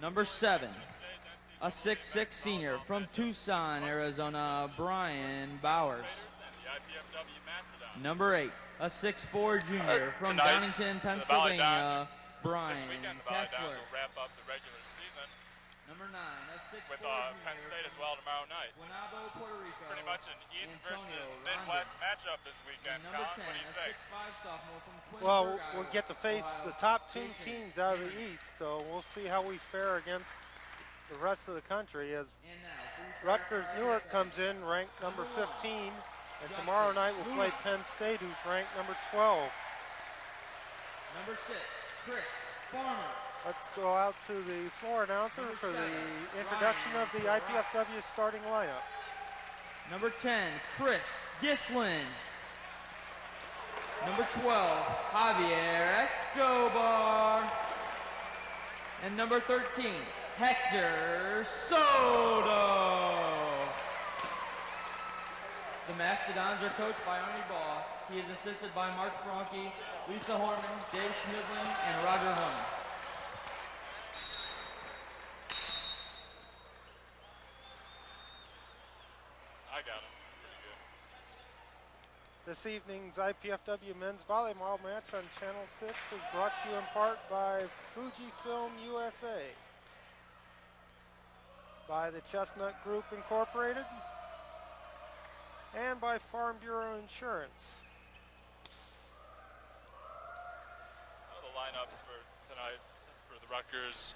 Number 7, a 6'6" senior from Tucson, Arizona, Brian Bowers. Number 8, a 6'4" junior from Downington, Pennsylvania, Brian Kessler. Will wrap up the regular season. Number 9, a 6'4" with Penn State as well tomorrow night. Guanabo, Puerto Rico, It's pretty much an East Antonio versus Rondon. Midwest matchup this weekend. Number Colin, 10, what do you a think? 6'5" sophomore from Twinsburg, Well, Iowa, we'll get to face the top two teams out of the East, so we'll see how we fare against the rest of the country as Rutgers Newark comes in ranked number 15, and tomorrow night we'll play Penn State, who's ranked number 12. Number 6, Chris Farmer. Let's go out to the floor announcer for the introduction of the IPFW starting lineup. Number 10, Chris Gislin. Number 12, Javier Escobar. And number 13, Hector Soto. The Mastodons are coached by Arnie Ball. He is assisted by Mark Franke, Lisa Horman, Dave Schmidlin, and Roger Horman. I got him. Pretty good. This evening's IPFW men's volleyball match on Channel 6 is brought to you in part by Fujifilm USA, by the Chestnut Group Incorporated, and by Farm Bureau Insurance. Well, the lineups for tonight for the Rutgers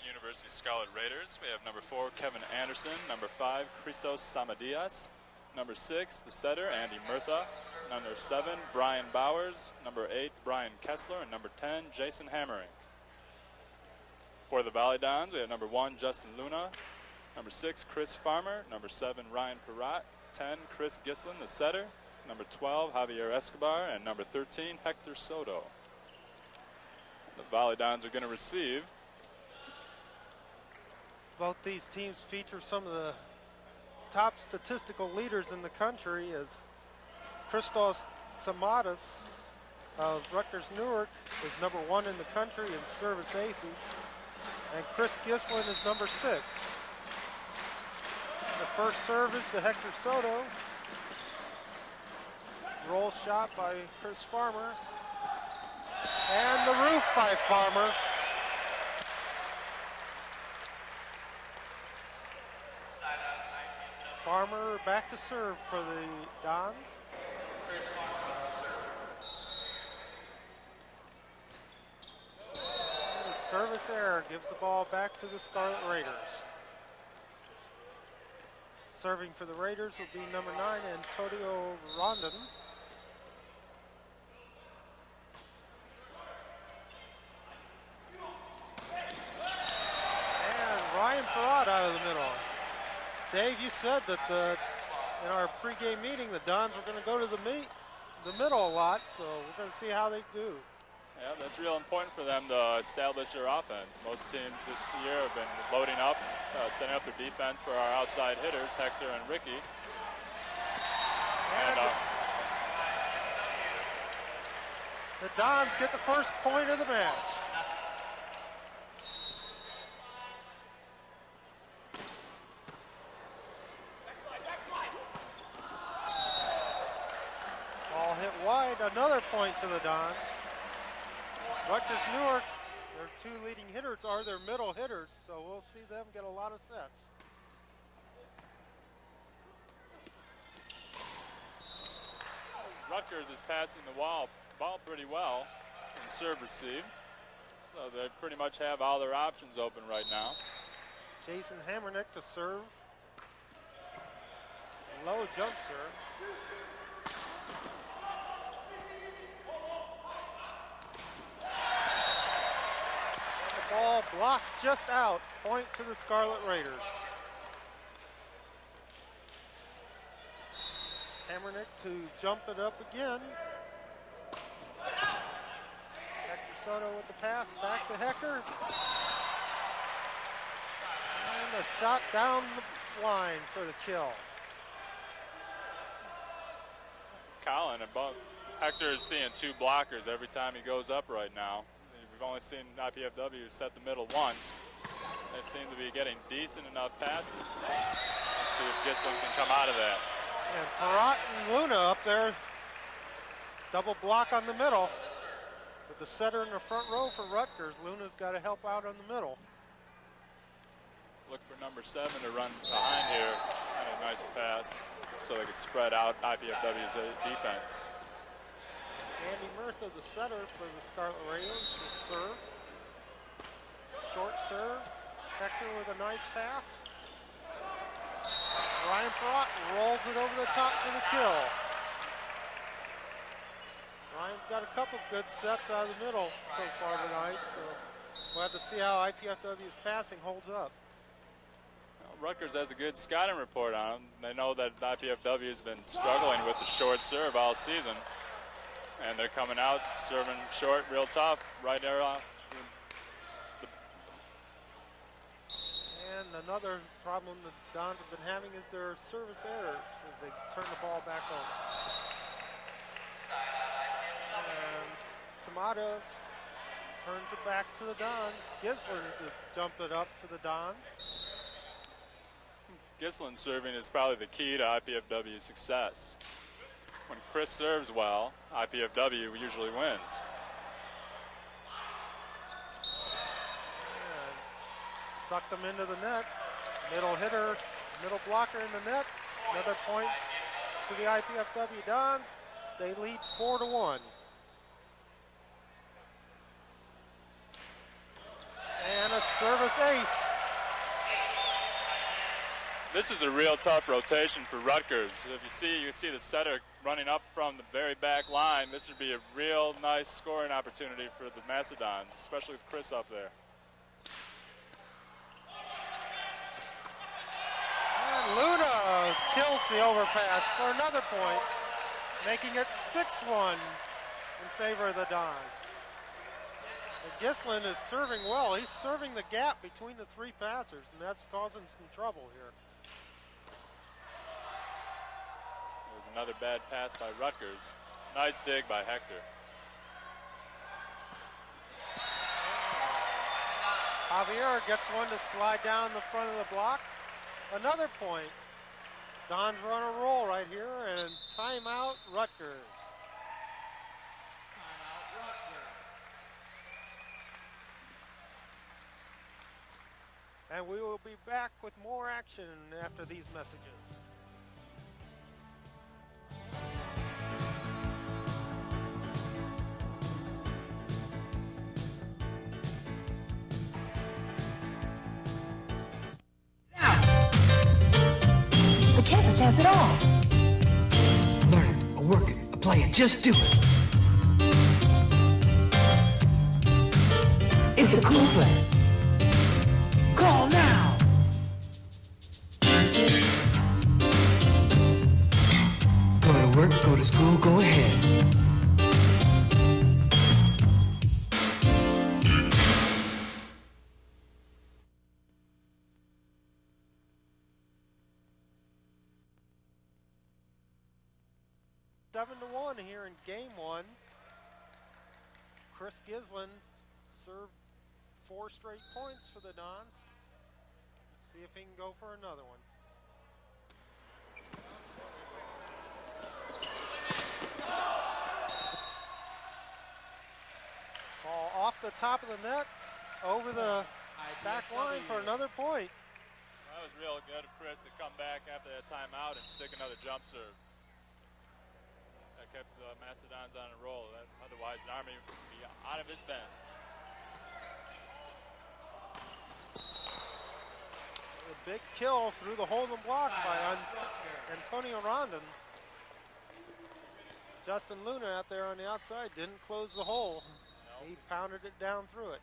University Scarlet Raiders. We have number 4, Kevin Anderson. Number 5, Christos Samadias. Number 6, the setter, Andy Murtha. Number 7, Brian Bowers. Number 8, Brian Kessler. And number 10, Jason Hammering. For the Volleyball, we have number 1, Justin Luna. Number 6, Chris Farmer. Number 7, Ryan Perrott. 10, Chris Gislin, the setter. Number 12, Javier Escobar. And number 13, Hector Soto. The Volleyball are going to receive. Both these teams feature some of the top statistical leaders in the country, as Christos Samadas of Rutgers Newark is number 1 in the country in service aces, and Chris Gislin is number 6. The first service to Hector Soto. Roll shot by Chris Farmer. And the roof by Farmer. Farmer back to serve for the Dons. And the service error gives the ball back to the Scarlet Raiders. Serving for the Raiders will be number 9, Antonio Rondon. And Ryan Perrott out of the middle. Dave, you said that in our pregame meeting the Dons were going to go to the middle a lot, so we're going to see how they do. Yeah, that's real important for them to establish their offense. Most teams this year have been loading up, setting up their defense for our outside hitters, Hector and Ricky. And the Dons get the first point of the match. Ball hit wide, another point to the Dons. Rutgers Newark, their 2 leading hitters are their middle hitters, so we'll see them get a lot of sets. Rutgers is passing the ball pretty well in serve receive. So they pretty much have all their options open right now. Jason Hammernick to serve. Low jump serve. The ball blocked just out. Point to the Scarlet Raiders. Hammernick to jump it up again. Hector Soto with the pass, back to Hector. And a shot down the line for the kill. Colin, above. Hector is seeing 2 blockers every time he goes up right now. We've only seen IPFW set the middle once. They seem to be getting decent enough passes. Let's see if Gislin can come out of that. And Perrott and Luna up there. Double block on the middle. With the setter in the front row for Rutgers, Luna's got to help out on the middle. Look for number 7 to run behind here. Kind of a nice pass so they could spread out IPFW's defense. Andy Murtha, the setter for the Scarlet Ravens, will serve. Short serve. Hector with a nice pass. Ryan Perrott rolls it over the top for the kill. Ryan's got a couple good sets out of the middle so far tonight, so we'll have to see how IPFW's passing holds up. Well, Rutgers has a good scouting report on them. They know that IPFW has been struggling with the short serve all season, and they're coming out serving short real tough right there. And another problem the Dons have been having is their service errors as they turn the ball back on. And Samadas turns it back to the Dons. Gislin to jump it up for the Dons. Gislin serving is probably the key to IPFW's success. When Chris serves well, IPFW usually wins. And sucked them into the net. Middle hitter, middle blocker in the net. Another point to the IPFW Dons. They lead 4-1. And a service ace. This is a real tough rotation for Rutgers. If you see the setter running up from the very back line. This would be a real nice scoring opportunity for the Mastodons, especially with Chris up there. And Luna kills the overpass for another point, making it 6-1 in favor of the Dons. Gislin is serving well. He's serving the gap between the three passers, and that's causing some trouble here. There's another bad pass by Rutgers. Nice dig by Hector. Javier gets one to slide down the front of the block. Another point. Dons are on a roll right here, and timeout Rutgers. And we will be back with more action after these messages. The campus has it all. Learn it, or work it, or play it, just do it. It's a cool place. Call now. Go to work, go to school, go ahead. Seven to 1 here in game one. Chris Gislin served 4 straight points for the Dons. See if he can go for another one. Ball off the top of the net, over the back line for another point. That was real good of Chris to come back after that timeout and stick another jump serve. That kept the Mastodons on a roll. Otherwise, the Army would be out of his bench. A big kill through the hole in the block by Antonio Rondon. Justin Luna out there on the outside didn't close the hole. Nope. He pounded it down through it.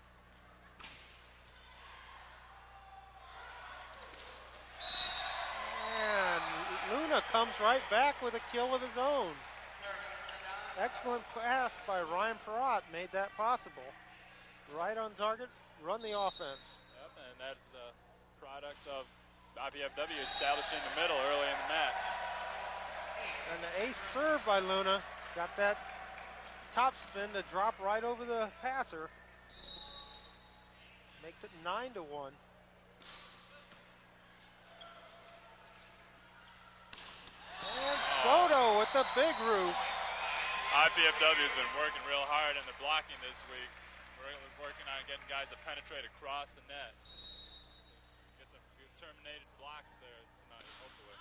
And Luna comes right back with a kill of his own. Excellent pass by Ryan Perrott made that possible. Right on target, run the offense. Yep, and that's a product of IPFW establishing the middle early in the match. And the ace serve by Luna got that top spin to drop right over the passer. Makes it 9 to 1. the big roof. IPFW has been working real hard in the blocking this week. We're working on getting guys to penetrate across the net. Get some good terminated blocks there tonight, hopefully.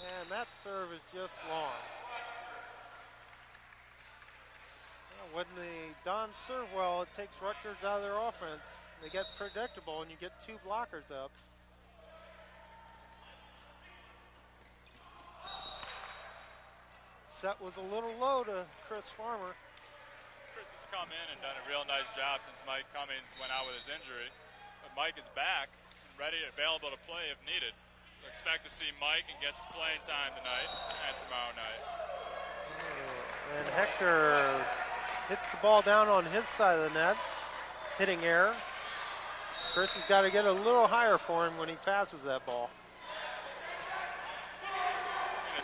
And that serve is just long. Well, when the Dons serve well, it takes Rutgers out of their offense. They get predictable, and you get two blockers up. Set was a little low to Chris Farmer. Chris has come in and done a real nice job since Mike Cummings went out with his injury. But Mike is back and ready, available to play if needed. So expect to see Mike and get some playing time tonight and tomorrow night. And Hector hits the ball down on his side of the net, hitting error. Chris has got to get a little higher for him when he passes that ball.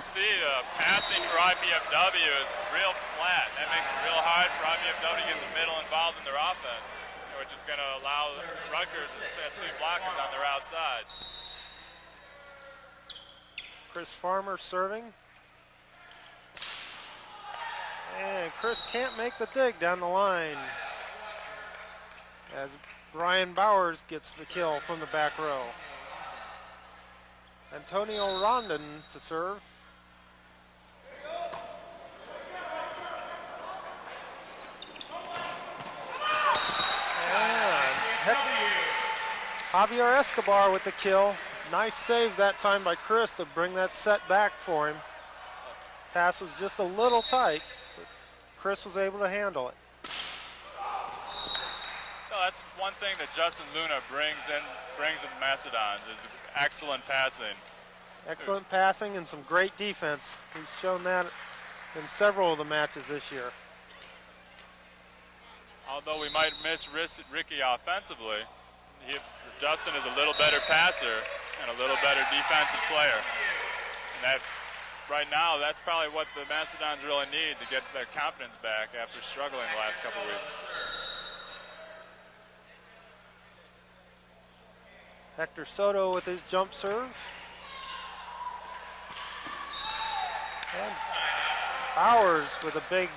See, passing for IPFW is real flat. That makes it real hard for IPFW to get the middle involved in their offense, which is going to allow Rutgers to set two blockers on their outsides. Chris Farmer serving. And Chris can't make the dig down the line as Brian Bowers gets the kill from the back row. Antonio Rondon to serve. Javier Escobar with the kill. Nice save that time by Chris to bring that set back for him. Pass was just a little tight, but Chris was able to handle it. So that's one thing that Justin Luna brings in the Mastodons is excellent passing. Excellent passing and some great defense. He's shown that in several of the matches this year. Although we might miss Ricky offensively, Justin is a little better passer and a little better defensive player. And that, right now, that's probably what the Mastodons really need to get their confidence back after struggling the last couple weeks. Hector Soto with his jump serve. And Bowers with a big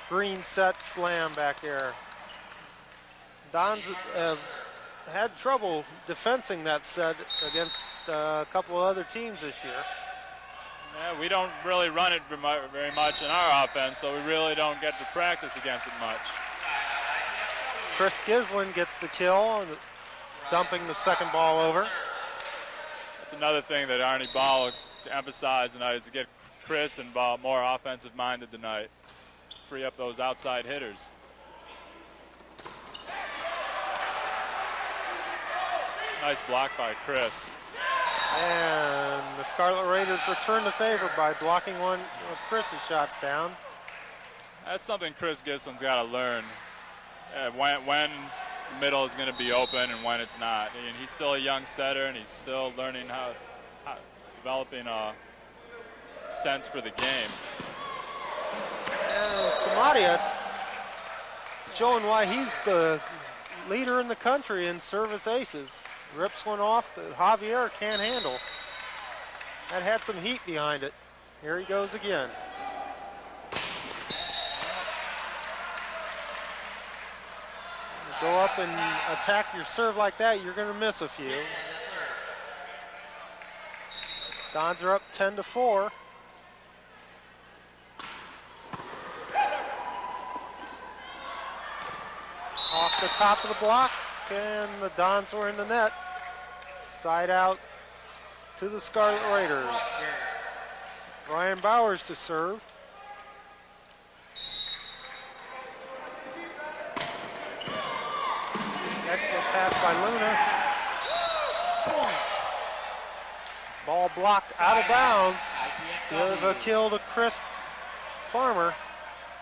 green set slam back there. Dons have had trouble defending that set against a couple of other teams this year. Yeah, we don't really run it very much in our offense, so we really don't get to practice against it much. Chris Gislin gets the kill, dumping the second ball over. That's another thing that Arnie Ball emphasized tonight is to get Chris and Ball more offensive-minded tonight. Free up those outside hitters. Nice block by Chris. And the Scarlet Raiders return the favor by blocking one of Chris's shots down. That's something Chris Gislin's got to learn. When the middle is going to be open and when it's not. And he's still a young setter and he's still learning how developing a sense for the game. And Samadias showing why he's the leader in the country in service aces. Rips one off that Javier can't handle. That had some heat behind it. Here he goes again. You go up and attack your serve like that, you're going to miss a few. Dons are up 10-4. Off the top of the block, and the Dons were in the net. Side out to the Scarlet Raiders. Brian Bowers to serve. Excellent pass by Luna. Ball blocked out of bounds. Give a kill to Chris Farmer.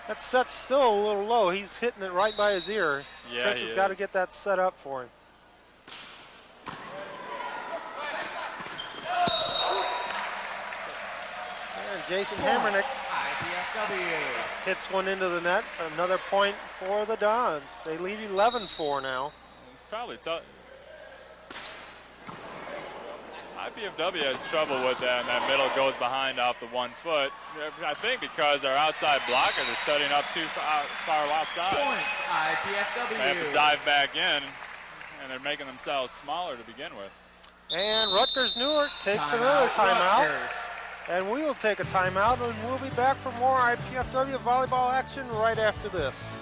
That set's still a little low. He's hitting it right by his ear. Yeah, Chris has got to get that set up for him. And Jason Hammernick hits one into the net. Another point for the Dons. They lead 11-4 now. Probably tough. IPFW has trouble with that, and that middle goes behind off the 1 foot. I think because our outside blockers are setting up too far outside. Point, IPFW. They have to dive back in, and they're making themselves smaller to begin with. And Rutgers Newark takes another timeout. And we will take a timeout, and we'll be back for more IPFW volleyball action right after this.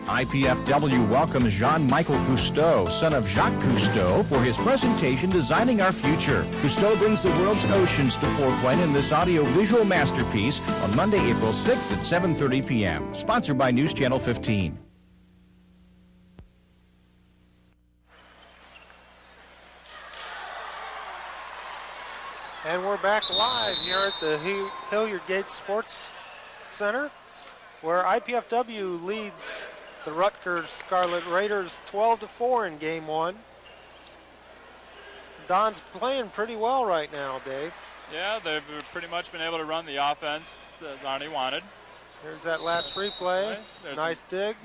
IPFW welcomes Jean-Michel Cousteau, son of Jacques Cousteau, for his presentation, Designing Our Future. Cousteau brings the world's oceans to Fort Wayne in this audio-visual masterpiece on Monday, April 6th at 7:30 p.m. Sponsored by News Channel 15. And we're back live here at the Hilliard Gates Sports Center, where IPFW leads the Rutgers Scarlet Raiders 12-4 in game 1. Don's playing pretty well right now, Dave. Yeah, they've pretty much been able to run the offense that Arnie wanted. Here's that last replay. Right, nice dig.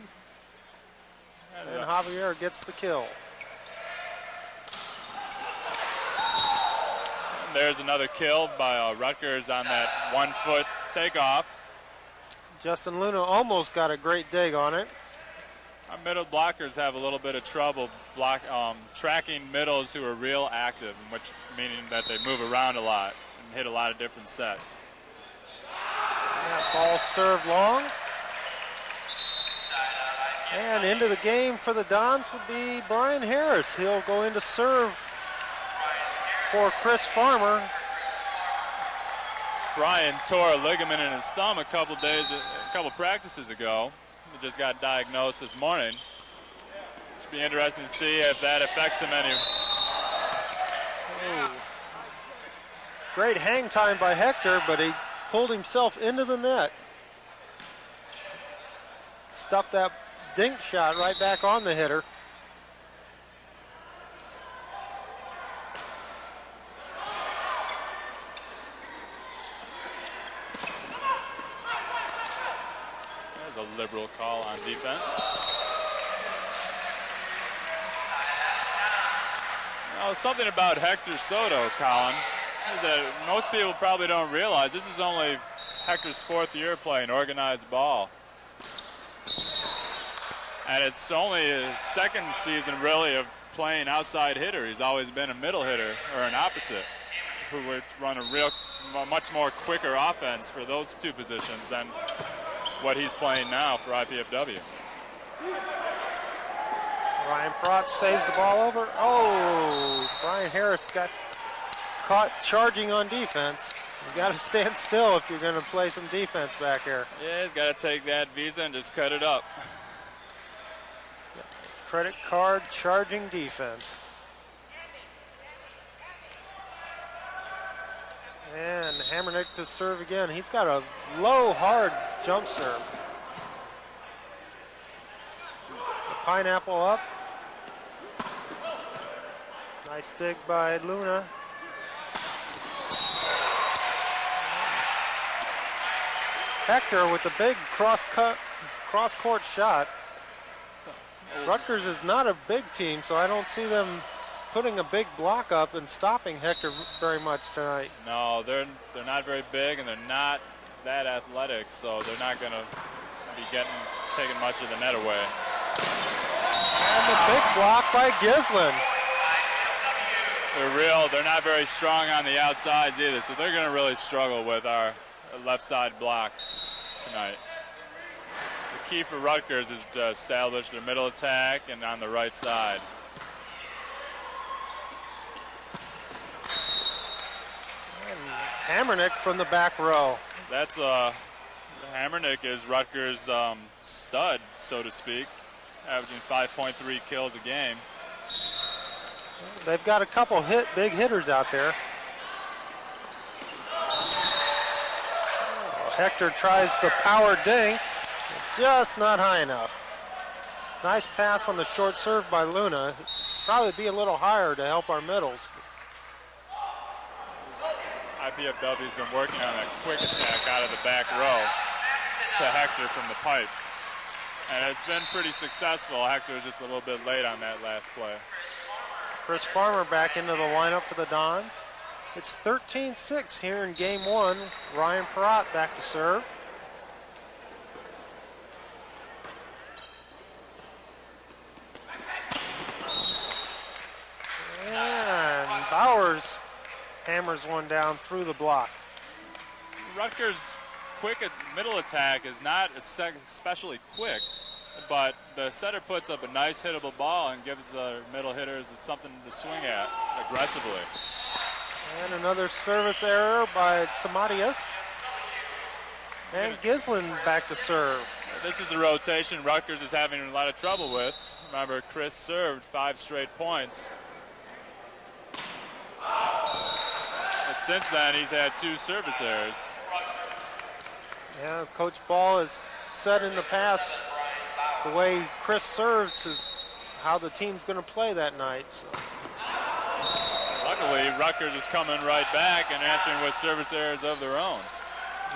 And Javier gets the kill. And there's another kill by Rutgers on that 1 foot takeoff. Justin Luna almost got a great dig on it. Our middle blockers have a little bit of trouble tracking middles who are real active, meaning that they move around a lot and hit a lot of different sets. That ball served long. And into the game for the Dons would be Brian Harris. He'll go in to serve for Chris Farmer. Brian tore a ligament in his thumb a couple practices ago. He just got diagnosed this morning. Should be interesting to see if that affects him any. Oh. Great hang time by Hector, but he pulled himself into the net. Stuffed that dink shot right back on the hitter. A liberal call on defense. Something about Hector Soto, Colin, is that most people probably don't realize this is only Hector's 4th year playing organized ball. And it's only his 2nd season really of playing outside hitter. He's always been a middle hitter or an opposite who would run a much more quicker offense for those 2 positions than what he's playing now for IPFW. Ryan Protz saves the ball over. Oh, Brian Harris got caught charging on defense. You got to stand still if you're going to play some defense back here. Yeah, he's got to take that visa and just cut it up. Credit card charging defense. And Hammernick to serve again. He's got a low, hard jump serve. The pineapple up. Nice dig by Luna. Hector with the big cross-court shot. Rutgers is not a big team, so I don't see them putting a big block up and stopping Hector very much tonight. No, they're not very big, and they're not that athletic, so they're not going to be taking much of the net away. And the big block by Gislin. They're not very strong on the outsides either, so they're going to really struggle with our left side block tonight. The key for Rutgers is to establish their middle attack and on the right side. Hammernick from the back row. That's Hammernick is Rutgers' stud, so to speak, averaging 5.3 kills a game. They've got a couple big hitters out there. Hector tries the power dink, just not high enough. Nice pass on the short serve by Luna. Probably be a little higher to help our middles. IPFW's been working on that quick attack out of the back row to Hector from the pipe. And it's been pretty successful. Hector was just a little bit late on that last play. Chris Farmer back into the lineup for the Dons. It's 13-6 here in game one. Ryan Perrott back to serve. And Bowers hammers one down through the block. Rutgers' quick middle attack is not especially quick, but the setter puts up a nice hittable ball and gives the middle hitters something to swing at aggressively. And another service error by Samadias. And Gislin back to serve. This is a rotation Rutgers is having a lot of trouble with. Remember, Chris served 5 straight points. But since then, he's had 2 service errors. Yeah, Coach Ball has said in the past the way Chris serves is how the team's going to play that night. So. Luckily, Rutgers is coming right back and answering with service errors of their own.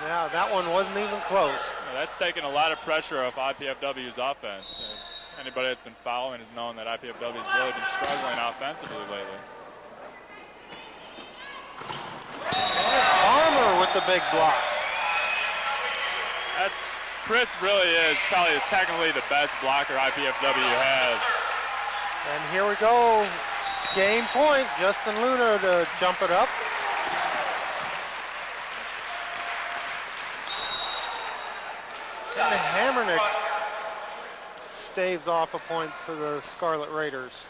Yeah, that one wasn't even close. That's taken a lot of pressure off IPFW's offense. Anybody that's been following has known that IPFW has really been struggling offensively lately. Farmer with the big block. Chris really is probably technically the best blocker IPFW has. And here we go. Game point. Justin Luna to jump it up. And Hammernick staves off a point for the Scarlet Raiders.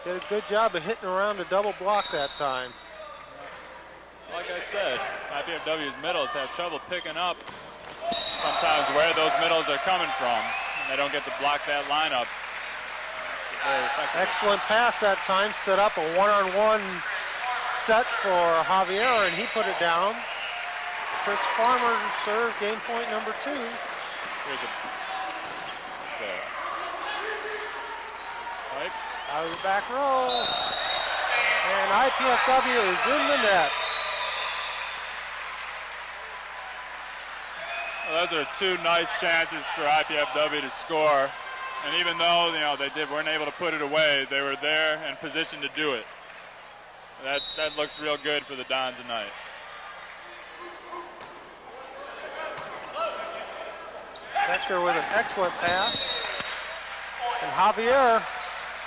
Did a good job of hitting around a double block that time. Like I said, IPFW's middles have trouble picking up sometimes where those middles are coming from, and they don't get to block that lineup. Excellent pass that time. Set up a one-on-one set for Javier, and he put it down. Chris Farmer served game point number 2. Here's a pipe. Out of the back row. And IPFW is in the net. Well, those are 2 nice chances for IPFW to score. And even though they weren't able to put it away, they were there and positioned to do it. That looks real good for the Dons tonight. Hector with an excellent pass. And Javier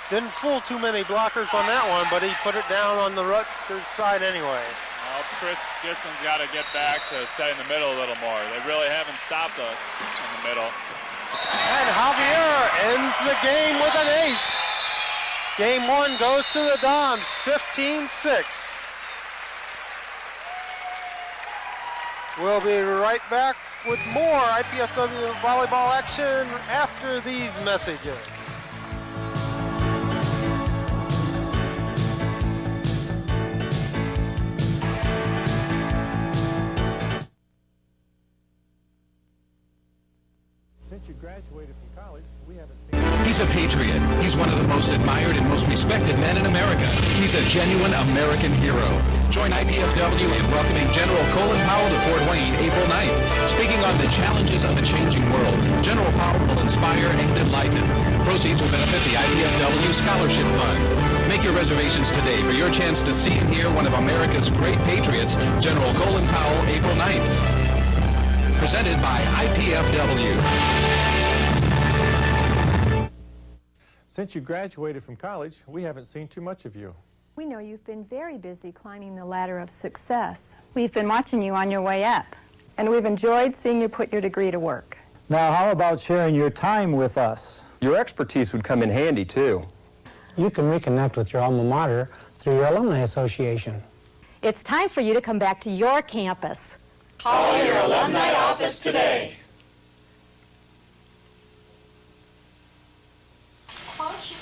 didn't fool too many blockers on that one, but he put it down on the Rutgers side anyway. Well, Chris Gislin's got to get back to stay in the middle a little more. They really haven't stopped us in the middle. And Javier ends the game with an ace. Game 1 goes to the Dons, 15-6. We'll be right back with more IPFW volleyball action after these messages. Since you graduated from college, we haven't seen... He's a patriot. He's one of the most admired and most respected men in America. He's a genuine American hero. Join IPFW in welcoming General Colin Powell to Fort Wayne April 9th. Speaking on the challenges of a changing world, General Powell will inspire and enlighten. Proceeds will benefit the IPFW Scholarship Fund. Make your reservations today for your chance to see and hear one of America's great patriots, General Colin Powell, April 9th. Presented by IPFW. Since you graduated from college, we haven't seen too much of you. We know you've been very busy climbing the ladder of success. We've been watching you on your way up, and we've enjoyed seeing you put your degree to work. Now, how about sharing your time with us? Your expertise would come in handy, too. You can reconnect with your alma mater through your alumni association. It's time for you to come back to your campus. Call your alumni office today.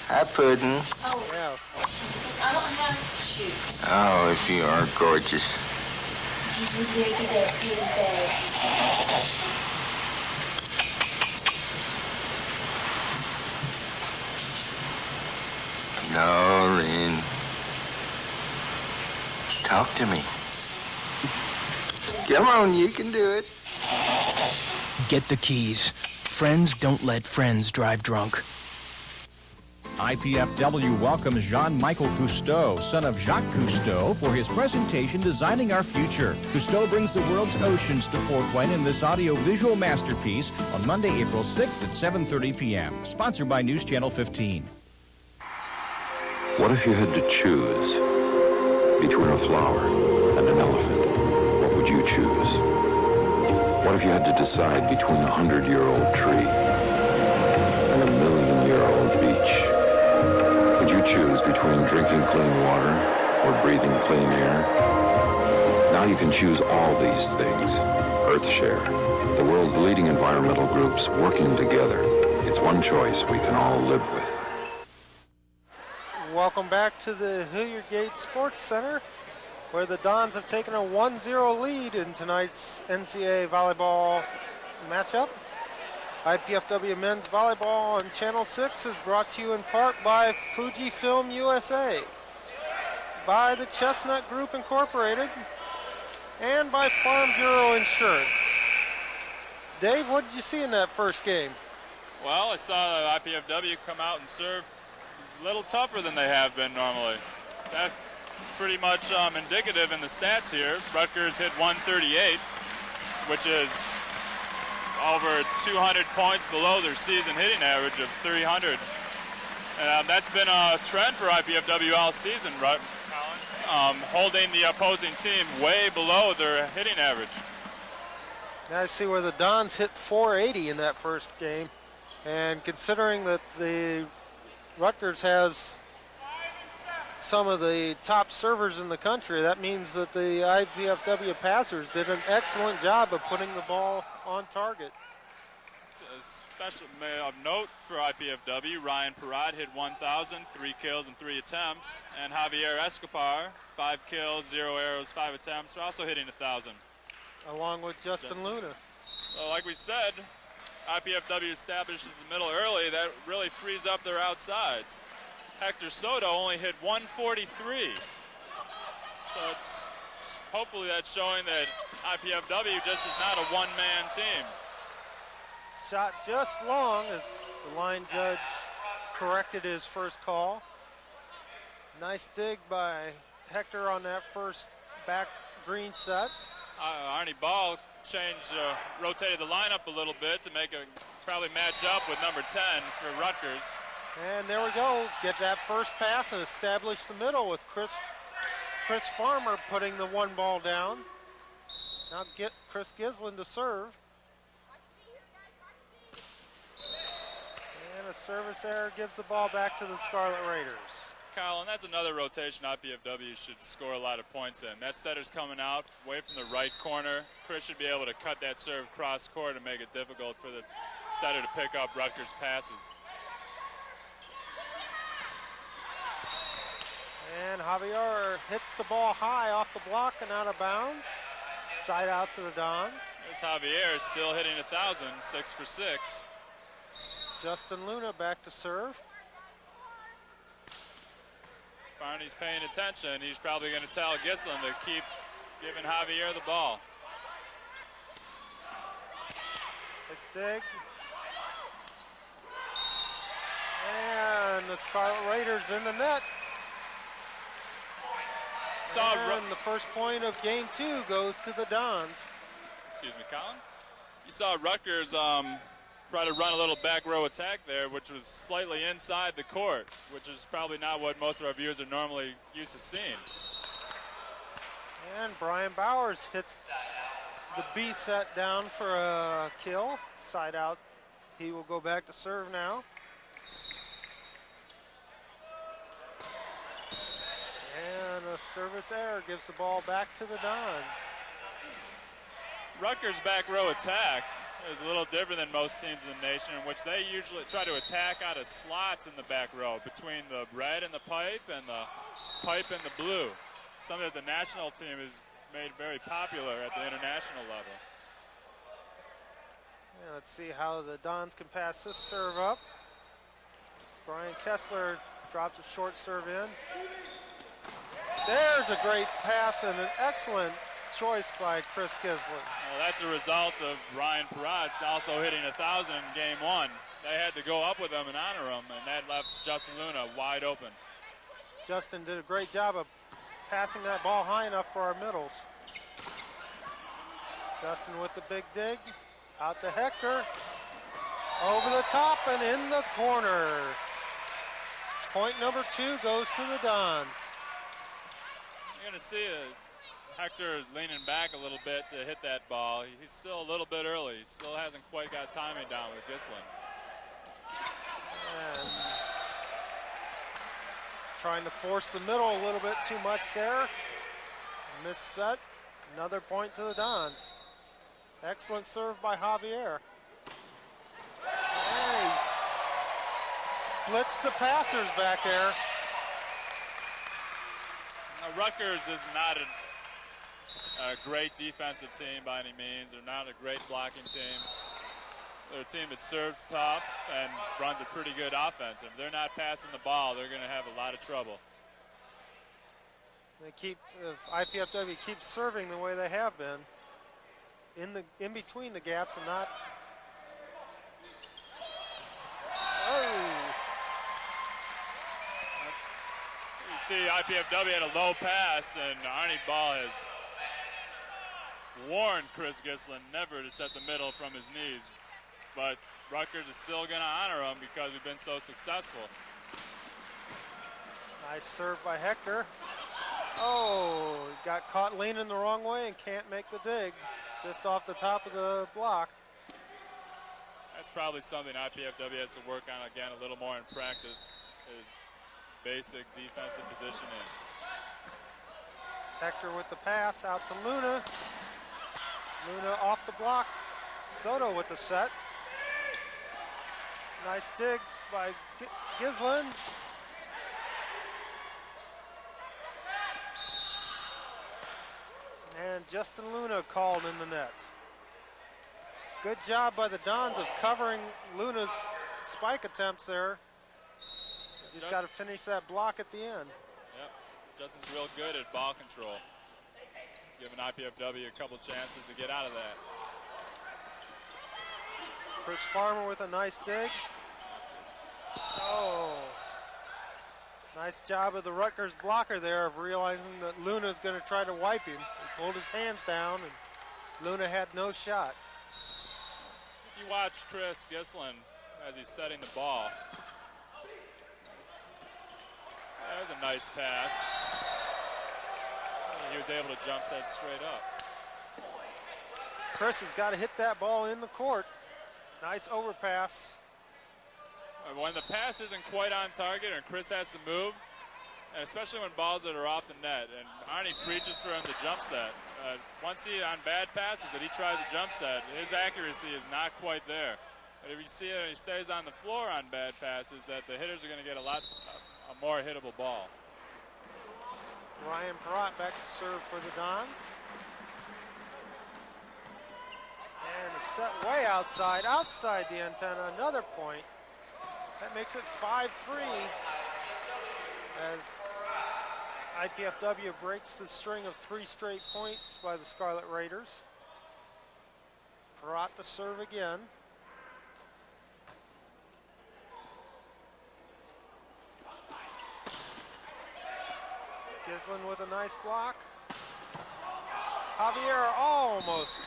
Hi, Puddin'. Oh, yeah. I don't have shoes. Oh, you are gorgeous. Noreen. Talk to me. Come on, you can do it. Get the keys. Friends don't let friends drive drunk. IPFW welcomes Jean-Michel Cousteau, son of Jacques Cousteau, for his presentation Designing Our Future. Cousteau brings the world's oceans to Fort Wayne in this audio-visual masterpiece on Monday, April 6th at 7:30 p.m. Sponsored by News Channel 15. What if you had to choose between a flower and an elephant? What would you choose? What if you had to decide between a 100-year-old tree and a million-year-old beach? Could you choose between drinking clean water or breathing clean air? Now you can choose all these things. EarthShare, the world's leading environmental groups working together. It's one choice we can all live with. Welcome back to the Hilliard Gate Sports Center, where the Dons have taken a 1-0 lead in tonight's NCAA volleyball matchup. IPFW Men's Volleyball on Channel 6 is brought to you in part by Fujifilm USA, by the Chestnut Group Incorporated, and by Farm Bureau Insurance. Dave, what did you see in that first game? Well, I saw the IPFW come out and serve a little tougher than they have been normally. That's pretty much indicative in the stats here. Rutgers hit 138, which is over 200 points below their season hitting average of 300. And that's been a trend for IPFW all season, right, Colin? Holding the opposing team way below their hitting average. Now I see where the Dons hit 480 in that first game. And considering that the Rutgers has some of the top servers in the country, that means that the IPFW passers did an excellent job of putting the ball on target. Special of note for IPFW, Ryan Parrott hit 1,000, 3 kills and 3 attempts, and Javier Escopar, 5 kills, 0 arrows, 5 attempts, are also hitting 1,000. Along with Justin Luna. So like we said, IPFW establishes the middle early. That really frees up their outsides. Hector Soto only hit 143. So hopefully that's showing that IPFW just is not a one-man team. Shot just long as the line judge corrected his first call. Nice dig by Hector on that first back green set. Arnie Ball rotated the lineup a little bit to make probably match up with number 10 for Rutgers. And there we go. Get that first pass and establish the middle with Chris Farmer putting the one ball down. Now get Chris Gislin to serve. And a service error gives the ball back to the Scarlet Raiders. Kyle, and that's another rotation IPFW should score a lot of points in. That setter's coming out away from the right corner. Chris should be able to cut that serve cross court and make it difficult for the setter to pick up Rutgers passes. And Javier hits the ball high off the block and out of bounds. Side out to the Dons. There's Javier still hitting 1,000, 6 for 6. Justin Luna back to serve. Barney's paying attention. He's probably going to tell Gislin to keep giving Javier the ball. Nice dig. And the Scarlet Raiders in the net. And the first point of game 2 goes to the Dons. Excuse me, Colin. You saw Rutgers try to run a little back row attack there, which was slightly inside the court, which is probably not what most of our viewers are normally used to seeing. And Brian Bowers hits the B set down for a kill. Side out. He will go back to serve now. And a service error gives the ball back to the Dons. Rutgers' back row attack is a little different than most teams in the nation, in which they usually try to attack out of slots in the back row between the red and the pipe and the pipe and the blue. Something that the national team has made very popular at the international level. Yeah, let's see how the Dons can pass this serve up. Brian Kessler drops a short serve in. There's a great pass and an excellent choice by Chris Gislin. Well, that's a result of Ryan Perrott also hitting 1,000 in game one. They had to go up with him and honor him, and that left Justin Luna wide open. Justin did a great job of passing that ball high enough for our middles. Justin with the big dig. Out to Hector. Over the top and in the corner. Point number 2 goes to the Dons. You're going to see Hector is leaning back a little bit to hit that ball. He's still a little bit early. He still hasn't quite got timing down with Gislin. And trying to force the middle a little bit too much there. Missed set. Another point to the Dons. Excellent serve by Javier. Hey, splits the passers back there. Now, Rutgers is not a great defensive team by any means. They're not a great blocking team. They're a team that serves tough and runs a pretty good offense. If they're not passing the ball, they're going to have a lot of trouble. They keep, if IPFW keeps serving the way they have been, in between the gaps and not. Oh! You see IPFW had a low pass, and Arnie Ball has warned Chris Gislin never to set the middle from his knees. But Rutgers is still going to honor him because we've been so successful. Nice serve by Hector. Oh, got caught leaning the wrong way and can't make the dig. Just off the top of the block. That's probably something IPFW has to work on again a little more in practice, is basic defensive positioning. Hector with the pass out to Luna. Luna off the block. Soto with the set. Nice dig by Gislin. And Justin Luna called in the net. Good job by the Dons of covering Luna's spike attempts there. Just got to finish that block at the end. Yep, Justin's real good at ball control. Giving IPFW a couple chances to get out of that. Chris Farmer with a nice dig. Oh. Nice job of the Rutgers blocker there of realizing that Luna's going to try to wipe him. He pulled his hands down and Luna had no shot. If you watch Chris Gislin as he's setting the ball, that was a nice pass. He was able to jump set straight up. Chris has got to hit that ball in the court. Nice overpass. When the pass isn't quite on target and Chris has to move, and especially when balls that are off the net, and Arnie preaches for him to jump set. Once he, on bad passes that he tries to jump set, his accuracy is not quite there. But if you see it and he stays on the floor on bad passes, that the hitters are going to get a more hittable ball. Ryan Perrott back to serve for the Dons. And a set way outside the antenna, another point. That makes it 5-3 as IPFW breaks the string of 3 straight points by the Scarlet Raiders. Perrott to serve again. Gislin with a nice block. Javier almost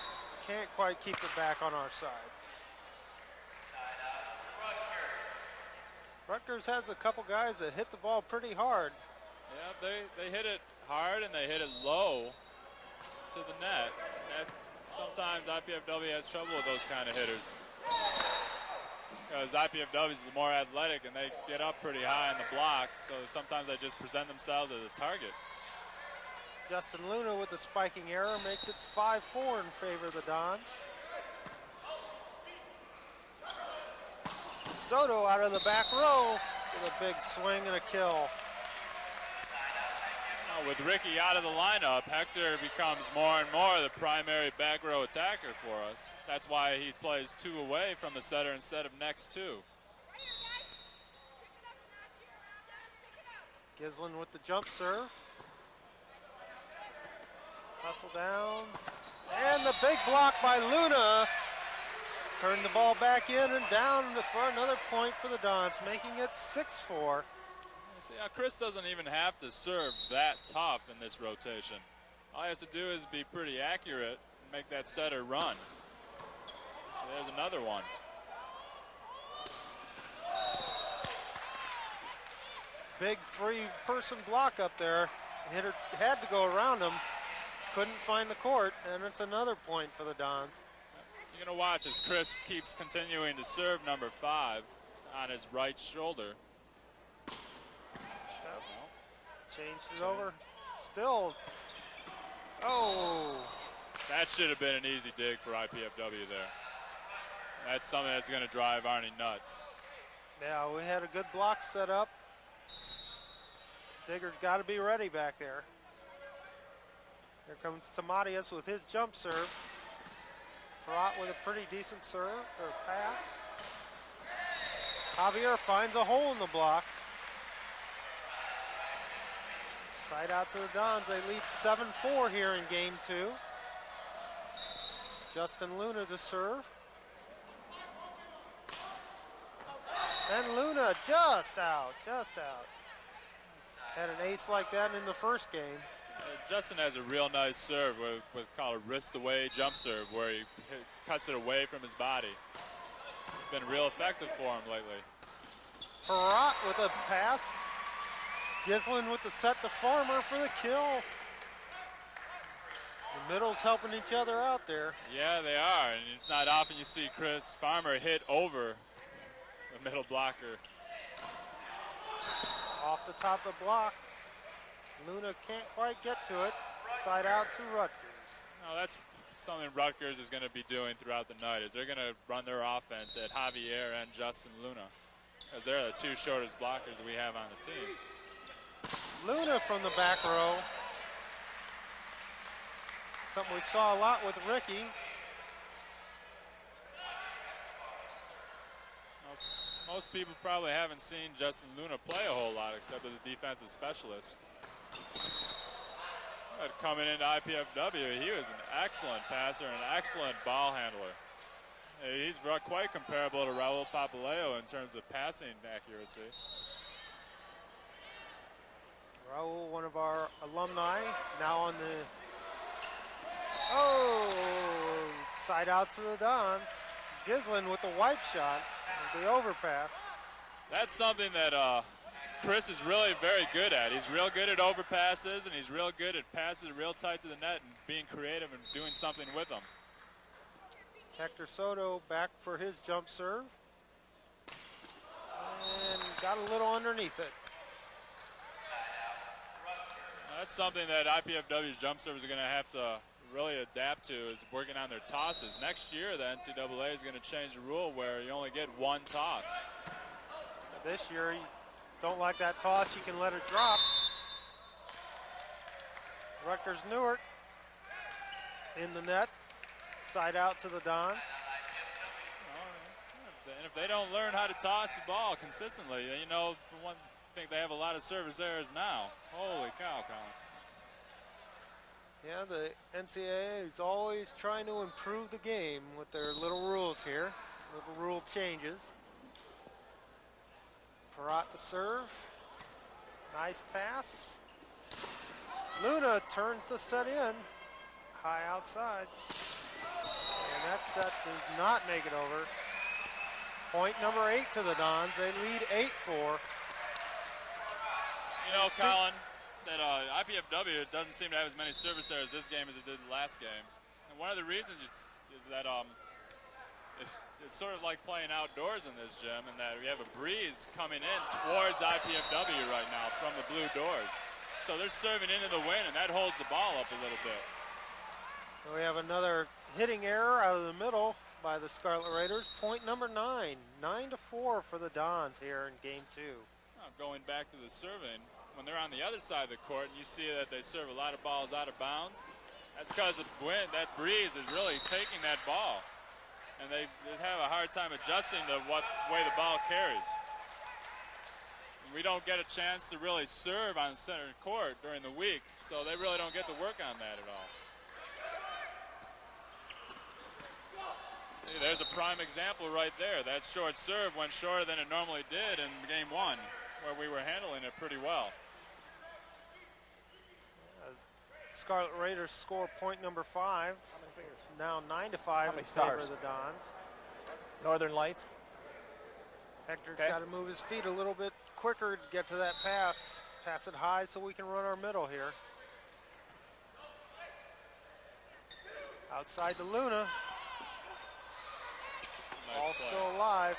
can't quite keep it back on our side. Rutgers has a couple guys that hit the ball pretty hard. Yeah, they hit it hard and they hit it low to the net. And sometimes IPFW has trouble with those kind of hitters. Because IPFW is more athletic and they get up pretty high on the block, so sometimes they just present themselves as a target. Justin Luna with the spiking error makes it 5-4 in favor of the Dons. Soto out of the back row with a big swing and a kill. With Ricky out of the lineup, Hector becomes more and more the primary back row attacker for us. That's why he plays 2 away from the setter instead of next 2. Gislin with the jump serve. Hustle down. And the big block by Luna. Turned the ball back in and down for another point for the Dons, making it 6-4. See, Chris doesn't even have to serve that tough in this rotation. All he has to do is be pretty accurate and make that setter run. There's another one. Big three-person block up there. Hitter had to go around him. Couldn't find the court, and it's another point for the Dons. You're going to watch as Chris keeps continuing to serve number 5 on his right shoulder. Changed it over. Still. Oh. That should have been an easy dig for IPFW there. That's something that's going to drive Arnie nuts. Yeah, we had a good block set up. Digger's got to be ready back there. Here comes Tamadias with his jump serve. Perrott with a pretty decent serve or pass. Javier finds a hole in the block. Side out to the Dons. They lead 7-4 here in game 2. Justin Luna to serve. And Luna just out. Had an ace like that in the first game. Justin has a real nice serve with called a wrist away jump serve where he cuts it away from his body. Been real effective for him lately. Perrott with a pass. Gislin with the set to Farmer for the kill. The middle's helping each other out there. Yeah, they are. And it's not often you see Chris Farmer hit over the middle blocker. Off the top of the block. Luna can't quite get to it. Side out to Rutgers. No, that's something Rutgers is going to be doing throughout the night, is they're going to run their offense at Javier and Justin Luna, because they're the two shortest blockers we have on the team. Luna from the back row. Something we saw a lot with Ricky. Most people probably haven't seen Justin Luna play a whole lot except as a defensive specialist. But coming into IPFW, he was an excellent passer and an excellent ball handler. He's quite comparable to Raul Papaleo in terms of passing accuracy. Raul, one of our alumni, now on the... Oh! Side out to the Dons. Gislin with the wipe shot, the overpass. That's something that Chris is really very good at. He's real good at overpasses, and he's real good at passes real tight to the net and being creative and doing something with them. Hector Soto back for his jump serve. And got a little underneath it. That's something that IPFW's jump servers are going to have to really adapt to, is working on their tosses. Next year, the NCAA is going to change the rule where you only get one toss. This year, you don't like that toss, you can let it drop. Rutgers Newark in the net. Side out to the Dons. And if they don't learn how to toss the ball consistently, then you know, one thing they have a lot of service errors now. Holy cow, Colin. Yeah, the NCAA is always trying to improve the game with their little rules here. Little rule changes. Perrott to serve. Nice pass. Luna turns the set in. High outside. And that set does not make it over. Point number 8 to the Dons. They lead 8-4. You know, Colin, that IPFW doesn't seem to have as many service errors this game as it did the last game. And one of the reasons is that it's sort of like playing outdoors in this gym, and that we have a breeze coming in towards IPFW right now from the blue doors. So they're serving into the wind, and that holds the ball up a little bit. We have another hitting error out of the middle by the Scarlet Raiders. Point number 9. 9-4 for the Dons here in game 2. Going back to the serving, when they're on the other side of the court and you see that they serve a lot of balls out of bounds, that's because the wind, that breeze is really taking that ball. And they have a hard time adjusting to what way the ball carries. And we don't get a chance to really serve on center court during the week, so they really don't get to work on that at all. See, there's a prime example right there. That short serve went shorter than it normally did in game one, where we were handling it pretty well. As Scarlet Raiders score point number 5. It's now 9-5 in favor of the Dons. Northern Lights. Hector's got to move his feet a little bit quicker to get to that pass. Pass it high so we can run our middle here. Outside to Luna. Nice Ball play. still alive.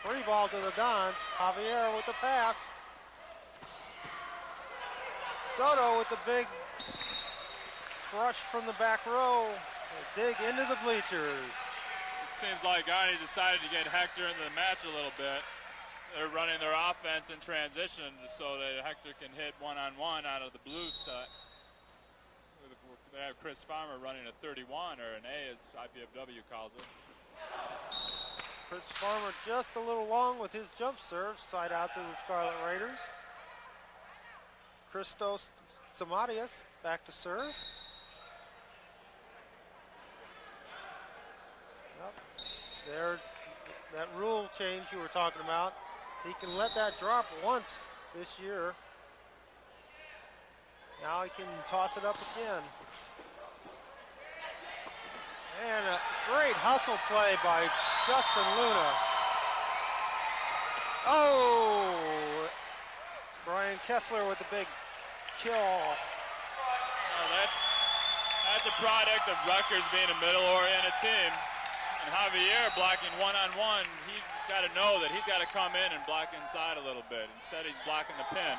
Free ball to the Dons. Javier with the pass. Soto with the big crush from the back row. Dig into the bleachers. It seems like Arnie decided to get Hector into the match a little bit. They're running their offense in transition so that Hector can hit one-on-one out of the blue set. They have Chris Farmer running a 31, or an A as IPFW calls it. Chris Farmer just a little long with his jump serve. Side out to the Scarlet Raiders. Christos Tamadias back to serve. Yep. There's that rule change you were talking about. He can let that drop once this year. Now he can toss it up again. And a great hustle play by Justin Luna. Oh! Brian Kessler with the big kill. Well, that's a product of Rutgers being a middle-oriented team. And Javier blocking one-on-one, he got to know that he's got to come in and block inside a little bit. Instead, he's blocking the pin.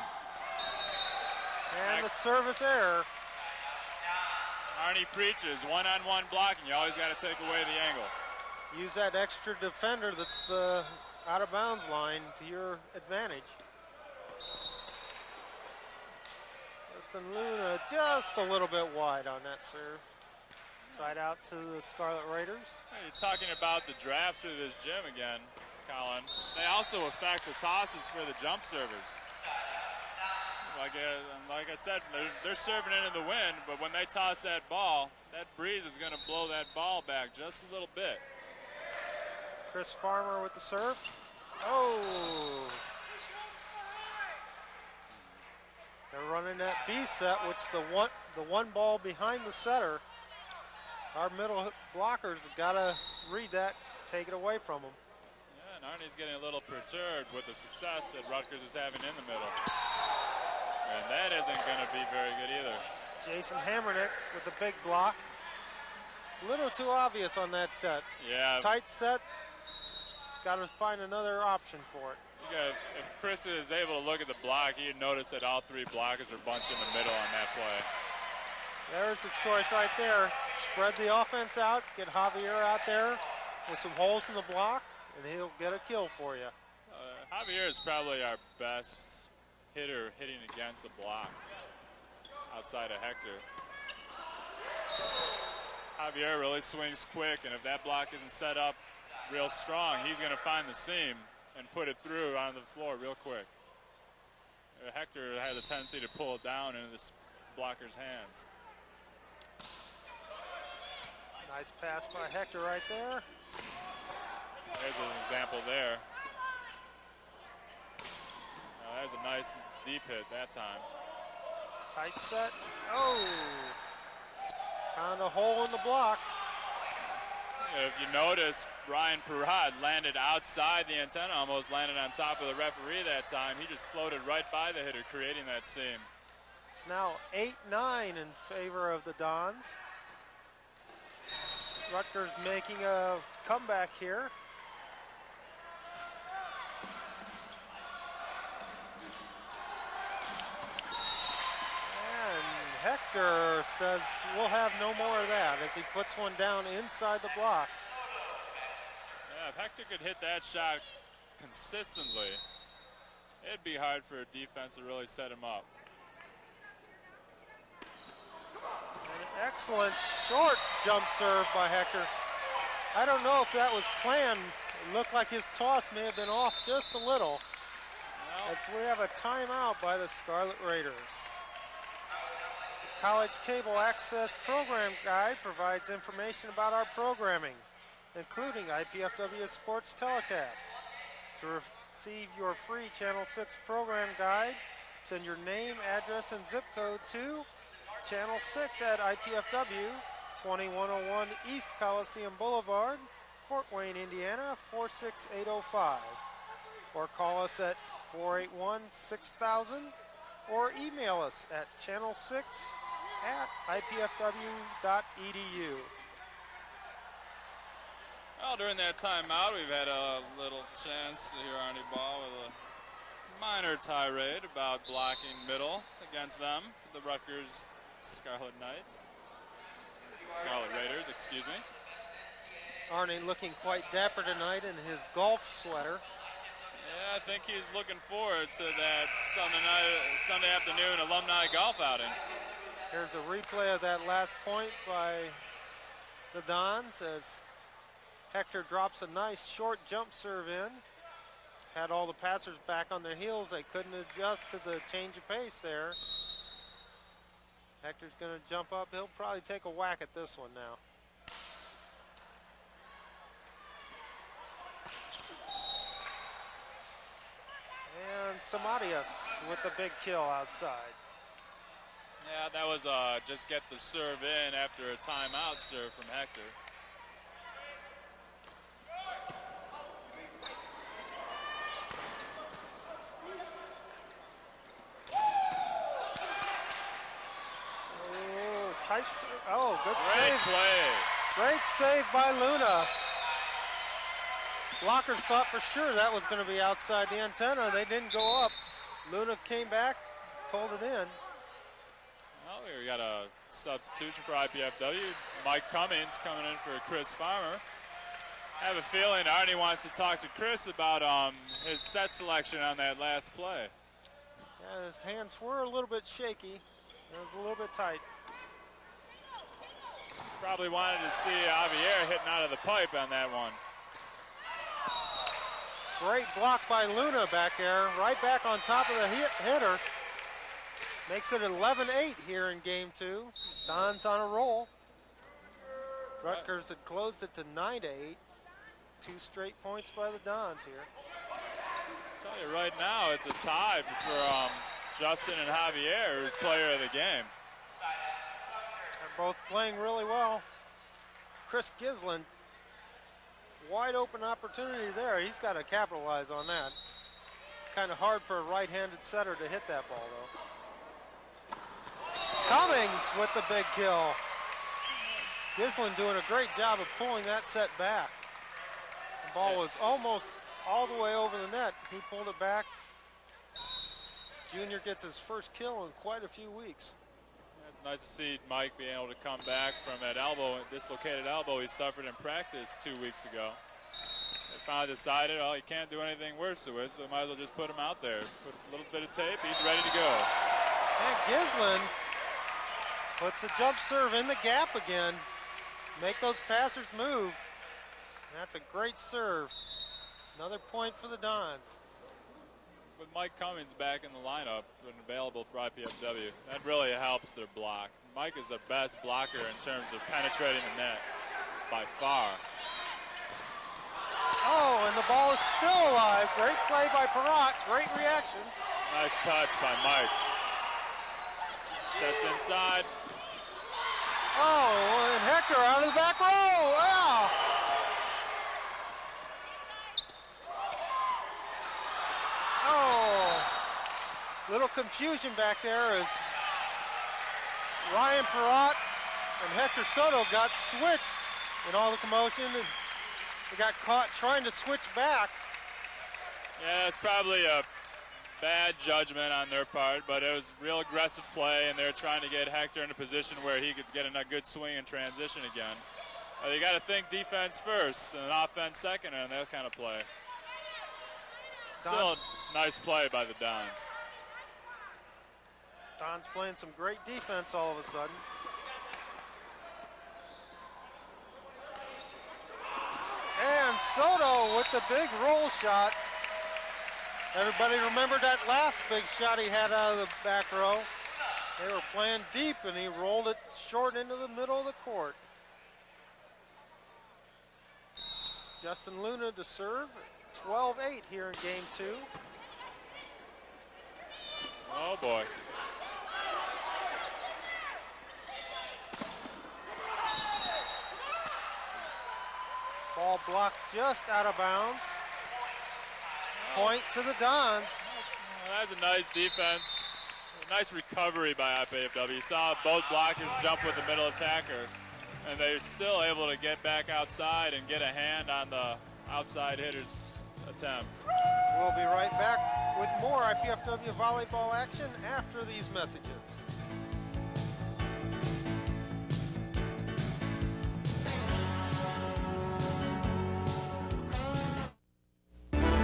And the service error. Arnie preaches one-on-one blocking. You always got to take away the angle. Use that extra defender that's the out-of-bounds line to your advantage. Justin Luna just a little bit wide on that serve. Side out to the Scarlet Raiders. You're talking about the drafts through this gym again, Colin. They also affect the tosses for the jump servers. Like I said, they're serving into the wind, but when they toss that ball, that breeze is going to blow that ball back just a little bit. Chris Farmer with the serve. Oh! They're running that B set, which the one ball behind the setter. Our middle blockers have got to read that, take it away from them. Yeah, and Arnie's getting a little perturbed with the success that Rutgers is having in the middle. And that isn't going to be very good either. Jason Hammernick with the big block. A little too obvious on that set. Yeah. Tight set. Got to find another option for it. If Chris is able to look at the block, he'd notice that all three blockers are bunched in the middle on that play. There's the choice right there. Spread the offense out, get Javier out there with some holes in the block, and he'll get a kill for you. Javier is probably our best hitter hitting against the block outside of Hector. Javier really swings quick, and if that block isn't set up real strong, he's going to find the seam and put it through onto the floor real quick. Hector has a tendency to pull it down into this blocker's hands. Nice pass by Hector right there. There's an example there. There's a nice deep hit that time. Tight set. Oh! Found a hole in the block. If you notice, Ryan Perrott landed outside the antenna, almost landed on top of the referee that time. He just floated right by the hitter, creating that seam. It's now 8-9 in favor of the Dons. Rutgers making a comeback here. And Hector says we'll have no more of that as he puts one down inside the block. Yeah, if Hector could hit that shot consistently, it'd be hard for a defense to really set him up. An excellent short jump serve by Hector. I don't know if that was planned. It looked like his toss may have been off just a little. As we have a timeout by the Scarlet Raiders. The College Cable Access Program Guide provides information about our programming. including IPFW sports telecasts. To receive your free Channel 6 program guide, send your name, address, and zip code to Channel 6 at IPFW, 2101 East Coliseum Boulevard, Fort Wayne, Indiana, 46805. Or call us at 481-6000 or email us at channel6@ipfw.edu. Well, during that timeout, we've had a little chance to hear Arnie Ball with a minor tirade about blocking middle against them, the Rutgers Scarlet Raiders, excuse me. Arnie looking quite dapper tonight in his golf sweater. Yeah, I think he's looking forward to that Sunday afternoon alumni golf outing. Here's a replay of that last point by the Dons as Hector drops a nice short jump serve in. Had all the passers back on their heels. They couldn't adjust to the change of pace there. Hector's going to jump up. He'll probably take a whack at this one now. And Samadias with the big kill outside. Yeah, that was just get the serve in after a timeout serve from Hector. Tight, oh, good Great save. play. Great save by Luna. Blockers thought for sure that was going to be outside the antenna. They didn't go up. Luna came back, pulled it in. Well, we got a substitution for IPFW. Mike Cummings coming in for Chris Farmer. I have a feeling Arnie wants to talk to Chris about his set selection on that last play. Yeah, his hands were a little bit shaky. It was a little bit tight. Probably wanted to see Javier hitting out of the pipe on that one. Great block by Luna back there, right back on top of the hitter. Makes it 11-8 here in game 2. Don's on a roll. Rutgers had closed it to 9-8. 2 straight points by the Dons here. I'll tell you right now, it's a tie for Justin and Javier, who's player of the game. They're both playing really well. Chris Gislin, wide open opportunity there. He's got to capitalize on that. It's kind of hard for a right-handed setter to hit that ball, though. Cummings with the big kill. Gislin doing a great job of pulling that set back. The ball was almost all the way over the net. He pulled it back. Junior gets his first kill in quite a few weeks. Yeah, it's nice to see Mike being able to come back from that dislocated elbow he suffered in practice 2 weeks ago. They finally decided, oh, he can't do anything worse to it, so we might as well just put him out there. Put a little bit of tape, he's ready to go. And Gislin puts a jump serve in the gap again. Make those passers move. That's a great serve. Another point for the Dons. With Mike Cummings back in the lineup and available for IPFW, that really helps their block. Mike is the best blocker in terms of penetrating the net by far. Oh, and the ball is still alive. Great play by Perrott. Great reaction. Nice touch by Mike. Sets inside. Oh, and Hector out of the back row. Wow. Oh, little confusion back there as Ryan Perrott and Hector Soto got switched in all the commotion, and they got caught trying to switch back. Yeah, it's probably a bad judgment on their part, but it was real aggressive play, and they're trying to get Hector in a position where he could get in a good swing and transition again. You got to think defense first and offense second on that kind of play. Still a nice play by the Dons. Don's playing some great defense all of a sudden. And Soto with the big roll shot. Everybody remembered that last big shot he had out of the back row. They were playing deep, and he rolled it short into the middle of the court. Justin Luna to serve. 12-8 here in game 2. Oh boy. Ball blocked just out of bounds. Point to the Dons. Well, that's a nice defense. A nice recovery by IPFW. You saw both blockers jump with the middle attacker, and they're still able to get back outside and get a hand on the outside hitter's attempt. We'll be right back with more IPFW volleyball action after these messages.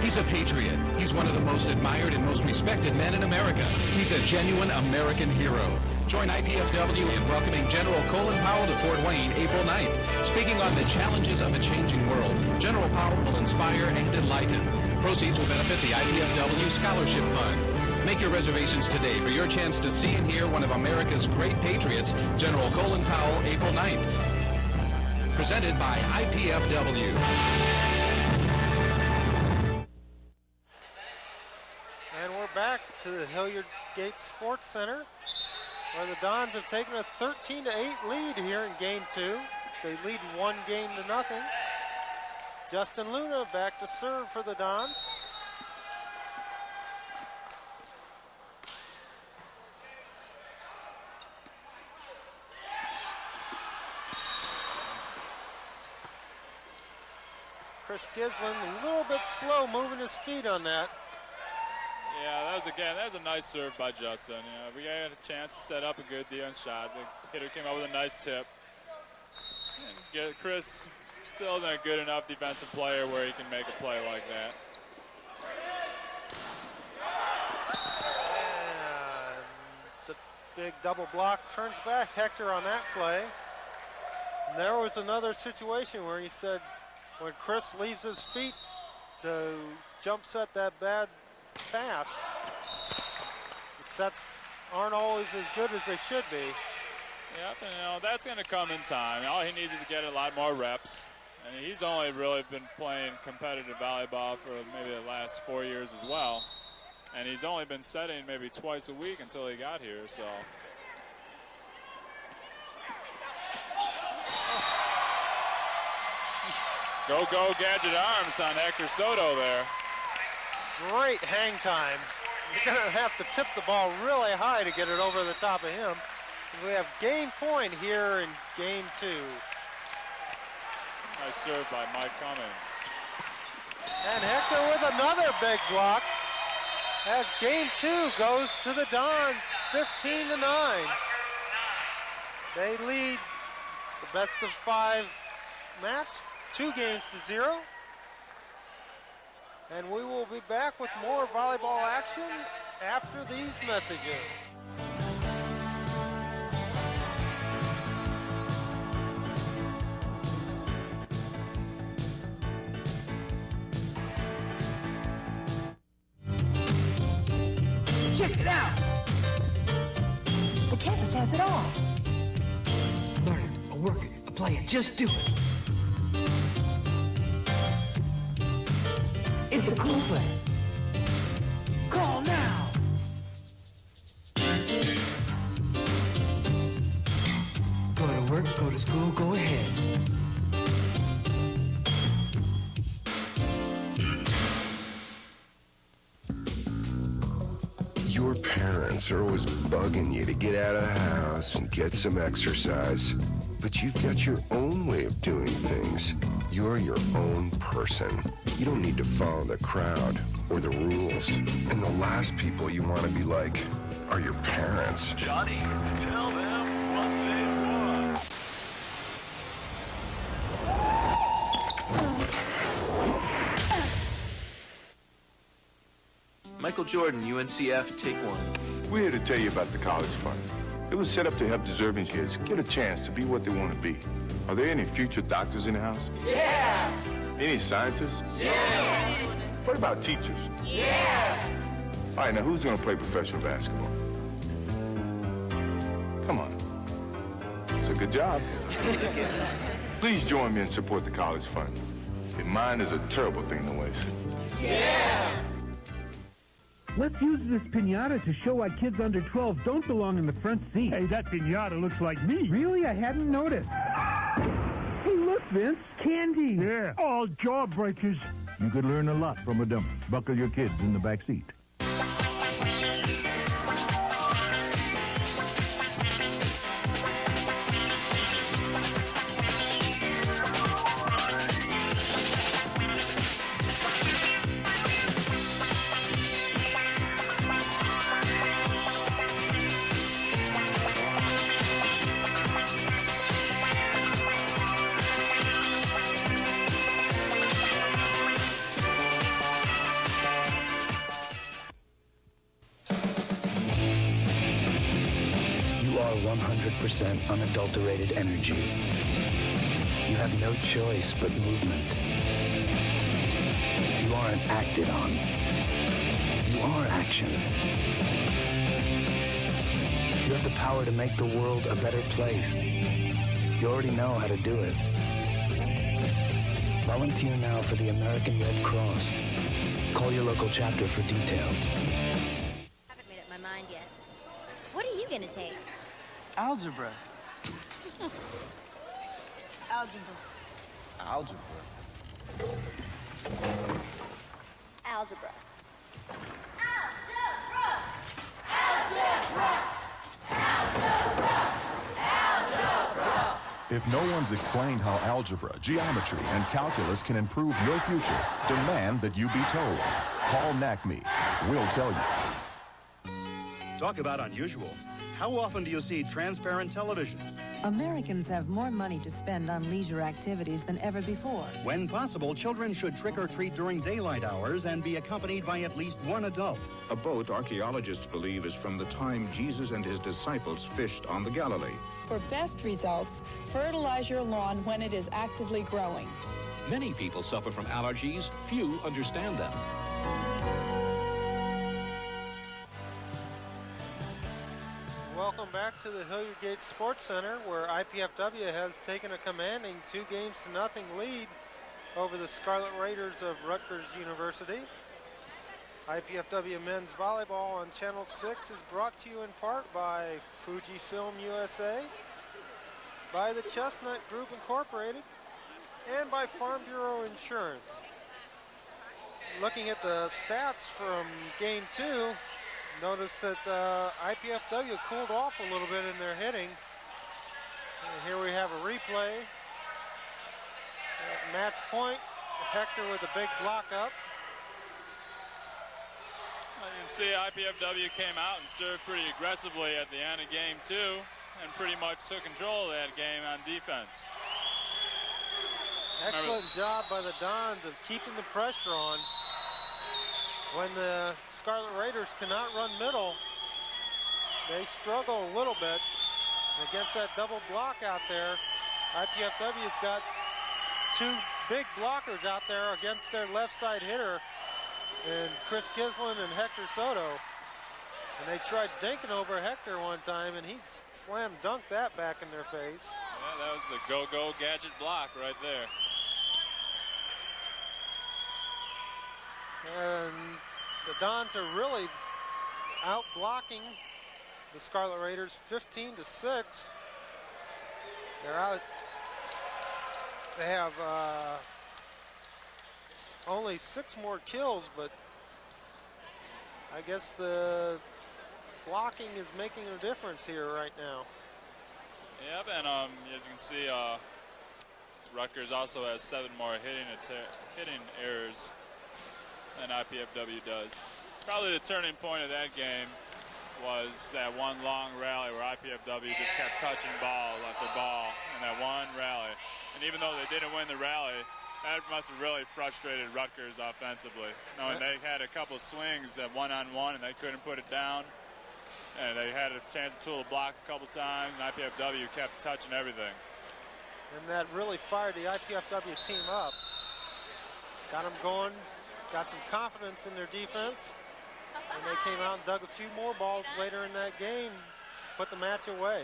He's a patriot. He's one of the most admired and most respected men in America. He's a genuine American hero. Join IPFW in welcoming General Colin Powell to Fort Wayne April 9th. Speaking on the challenges of a changing world, General Powell will inspire and enlighten. Proceeds will benefit the IPFW Scholarship Fund. Make your reservations today for your chance to see and hear one of America's great patriots, General Colin Powell, April 9th. Presented by IPFW. And we're back to the Hilliard Gates Sports Center, where the Dons have taken a 13-8 lead here in game 2. They lead 1-0. Justin Luna back to serve for the Dons. Chris Gislin a little bit slow moving his feet on that. Yeah, that was a nice serve by Justin. We had a chance to set up a good defense shot. The hitter came up with a nice tip. And Chris still isn't a good enough defensive player where he can make a play like that. And the big double block turns back Hector on that play. And there was another situation where he said when Chris leaves his feet to jump set that bad pass, the sets aren't always as good as they should be. Yep, and that's going to come in time. All he needs is to get a lot more reps. And he's only really been playing competitive volleyball for maybe the last 4 years as well. And he's only been setting maybe twice a week until he got here, so. Go Gadget Arms on Hector Soto there. Great hang time. You're going to have to tip the ball really high to get it over the top of him. And we have game point here in game 2. Nice serve by Mike Cummins. And Hector with another big block as game 2 goes to the Dons, 15-9. They lead the best of 5 match, 2-0. And we will be back with more volleyball action after these messages. Check it out! The campus has it all. Learn it, or work it, or play it, just do it. It's a cool place. Call now! Go to work, go to school, go ahead. Your parents are always bugging you to get out of the house and get some exercise. But you've got your own way of doing things. You're your own person. You don't need to follow the crowd or the rules. And the last people you want to be like are your parents. Johnny, tell them what they want. Michael Jordan, UNCF, take 1. We're here to tell you about the College Fund. It was set up to help deserving kids get a chance to be what they want to be. Are there any future doctors in the house? Yeah! Any scientists? Yeah! What about teachers? Yeah! All right, now who's going to play professional basketball? Come on. It's a good job. Please join me and support the College Fund. And mine is a terrible thing to waste. Let's use this piñata to show why kids under 12 don't belong in the front seat. Hey, that piñata looks like me. Really? I hadn't noticed. Hey, look, Vince. Candy. Yeah, all jawbreakers. You could learn a lot from a dummy. Buckle your kids in the back seat. You are 100% unadulterated energy. You have no choice but movement. You aren't acted on. You are action. You have the power to make the world a better place. You already know how to do it. Volunteer now for the American Red Cross. Call your local chapter for details. I haven't made up my mind yet. What are you gonna take? Algebra. Algebra. Algebra. Algebra. If no one's explained how algebra, geometry, and calculus can improve your future, demand that you be told. Call NACME. We'll tell you. Talk about unusual. How often do you see transparent televisions? Americans have more money to spend on leisure activities than ever before. When possible, children should trick or treat during daylight hours and be accompanied by at least one adult. A boat, archaeologists believe, is from the time Jesus and his disciples fished on the Galilee. For best results, fertilize your lawn when it is actively growing. Many people suffer from allergies. Few understand them. Welcome back to the Hilliard Gates Sports Center, where IPFW has taken a commanding 2-0 lead over the Scarlet Raiders of Rutgers University. IPFW Men's Volleyball on Channel 6 is brought to you in part by Fujifilm USA, by the Chestnut Group Incorporated, and by Farm Bureau Insurance. Looking at the stats from Game 2, notice that IPFW cooled off a little bit in their hitting. And here we have a replay. At match point, Hector with a big block up. You can see IPFW came out and served pretty aggressively at the end of Game 2 and pretty much took control of that game on defense. Excellent job by the Dons of keeping the pressure on. When the Scarlet Raiders cannot run middle, they struggle a little bit. Against that double block out there, IPFW's got two big blockers out there against their left side hitter, and Chris Kislin and Hector Soto. And they tried dinking over Hector one time, and he slam dunked that back in their face. Yeah, that was the go-go gadget block right there. And the Dons are really out blocking the Scarlet Raiders 15-6. They're out. They have only 6 more kills, but I guess the blocking is making a difference here right now. Yep, and as you can see, Rutgers also has 7 more hitting errors than IPFW does. Probably the turning point of that game was that one long rally where IPFW just kept touching ball after ball in that one rally. And even though they didn't win the rally, that must have really frustrated Rutgers offensively, knowing they had a couple swings at one-on-one and they couldn't put it down. And they had a chance to tool the block a couple times, and IPFW kept touching everything. And that really fired the IPFW team up. Got them going, got some confidence in their defense, and they came out and dug a few more balls later in that game, put the match away.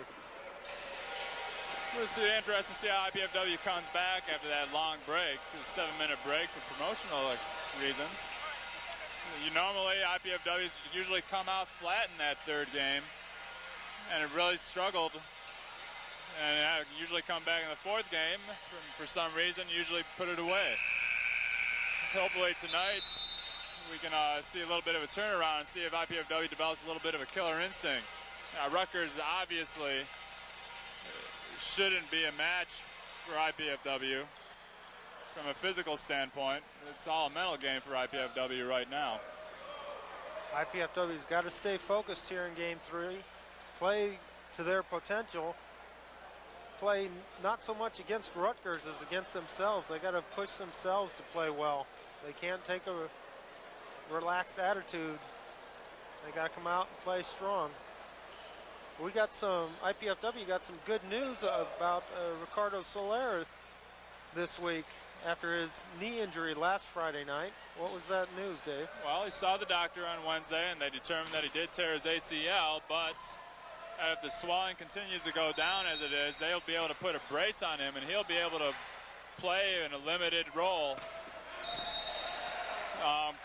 It's interesting to see how IPFW comes back after that long break, a 7-minute break for promotional reasons. Normally, IPFWs usually come out flat in that third game, and it really struggled. And usually come back in the fourth game, for some reason, usually put it away. Hopefully tonight, we can see a little bit of a turnaround and see if IPFW develops a little bit of a killer instinct. Rutgers obviously shouldn't be a match for IPFW from a physical standpoint. It's all a mental game for IPFW right now. IPFW's got to stay focused here in game 3, play to their potential, play not so much against Rutgers as against themselves. They got to push themselves to play well. They can't take a relaxed attitude. They got to come out and play strong. We got IPFW got some good news about Ricardo Soler this week after his knee injury last Friday night. What was that news, Dave? Well, he saw the doctor on Wednesday, and they determined that he did tear his ACL, but if the swelling continues to go down as it is, they'll be able to put a brace on him, and he'll be able to play in a limited role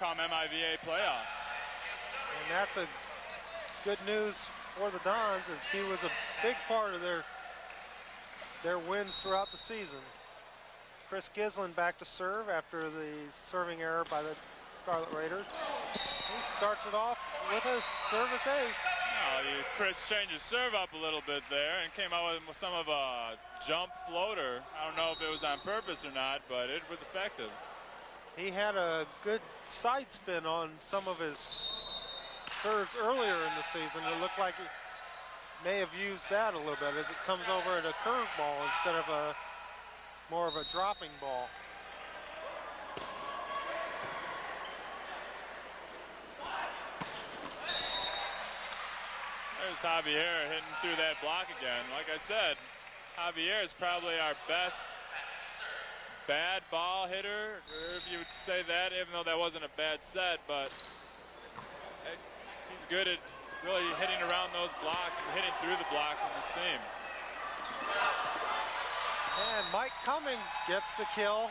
come MIVA playoffs. And that's a good news for the Dons, as he was a big part of their wins throughout the season. Chris Gislin back to serve after the serving error by the Scarlet Raiders. He starts it off with a service ace. Chris changed his serve up a little bit there and came out with some of a jump floater. I don't know if it was on purpose or not, but it was effective. He had a good side spin on some of his serves earlier in the season. It looked like he may have used that a little bit as it comes over at a curveball instead of more of a dropping ball. There's Javier hitting through that block again. Like I said, Javier is probably our best bad ball hitter, or if you would say that, even though that wasn't a bad set, but he's good at really hitting around those blocks and hitting through the block from the seam. And Mike Cummings gets the kill.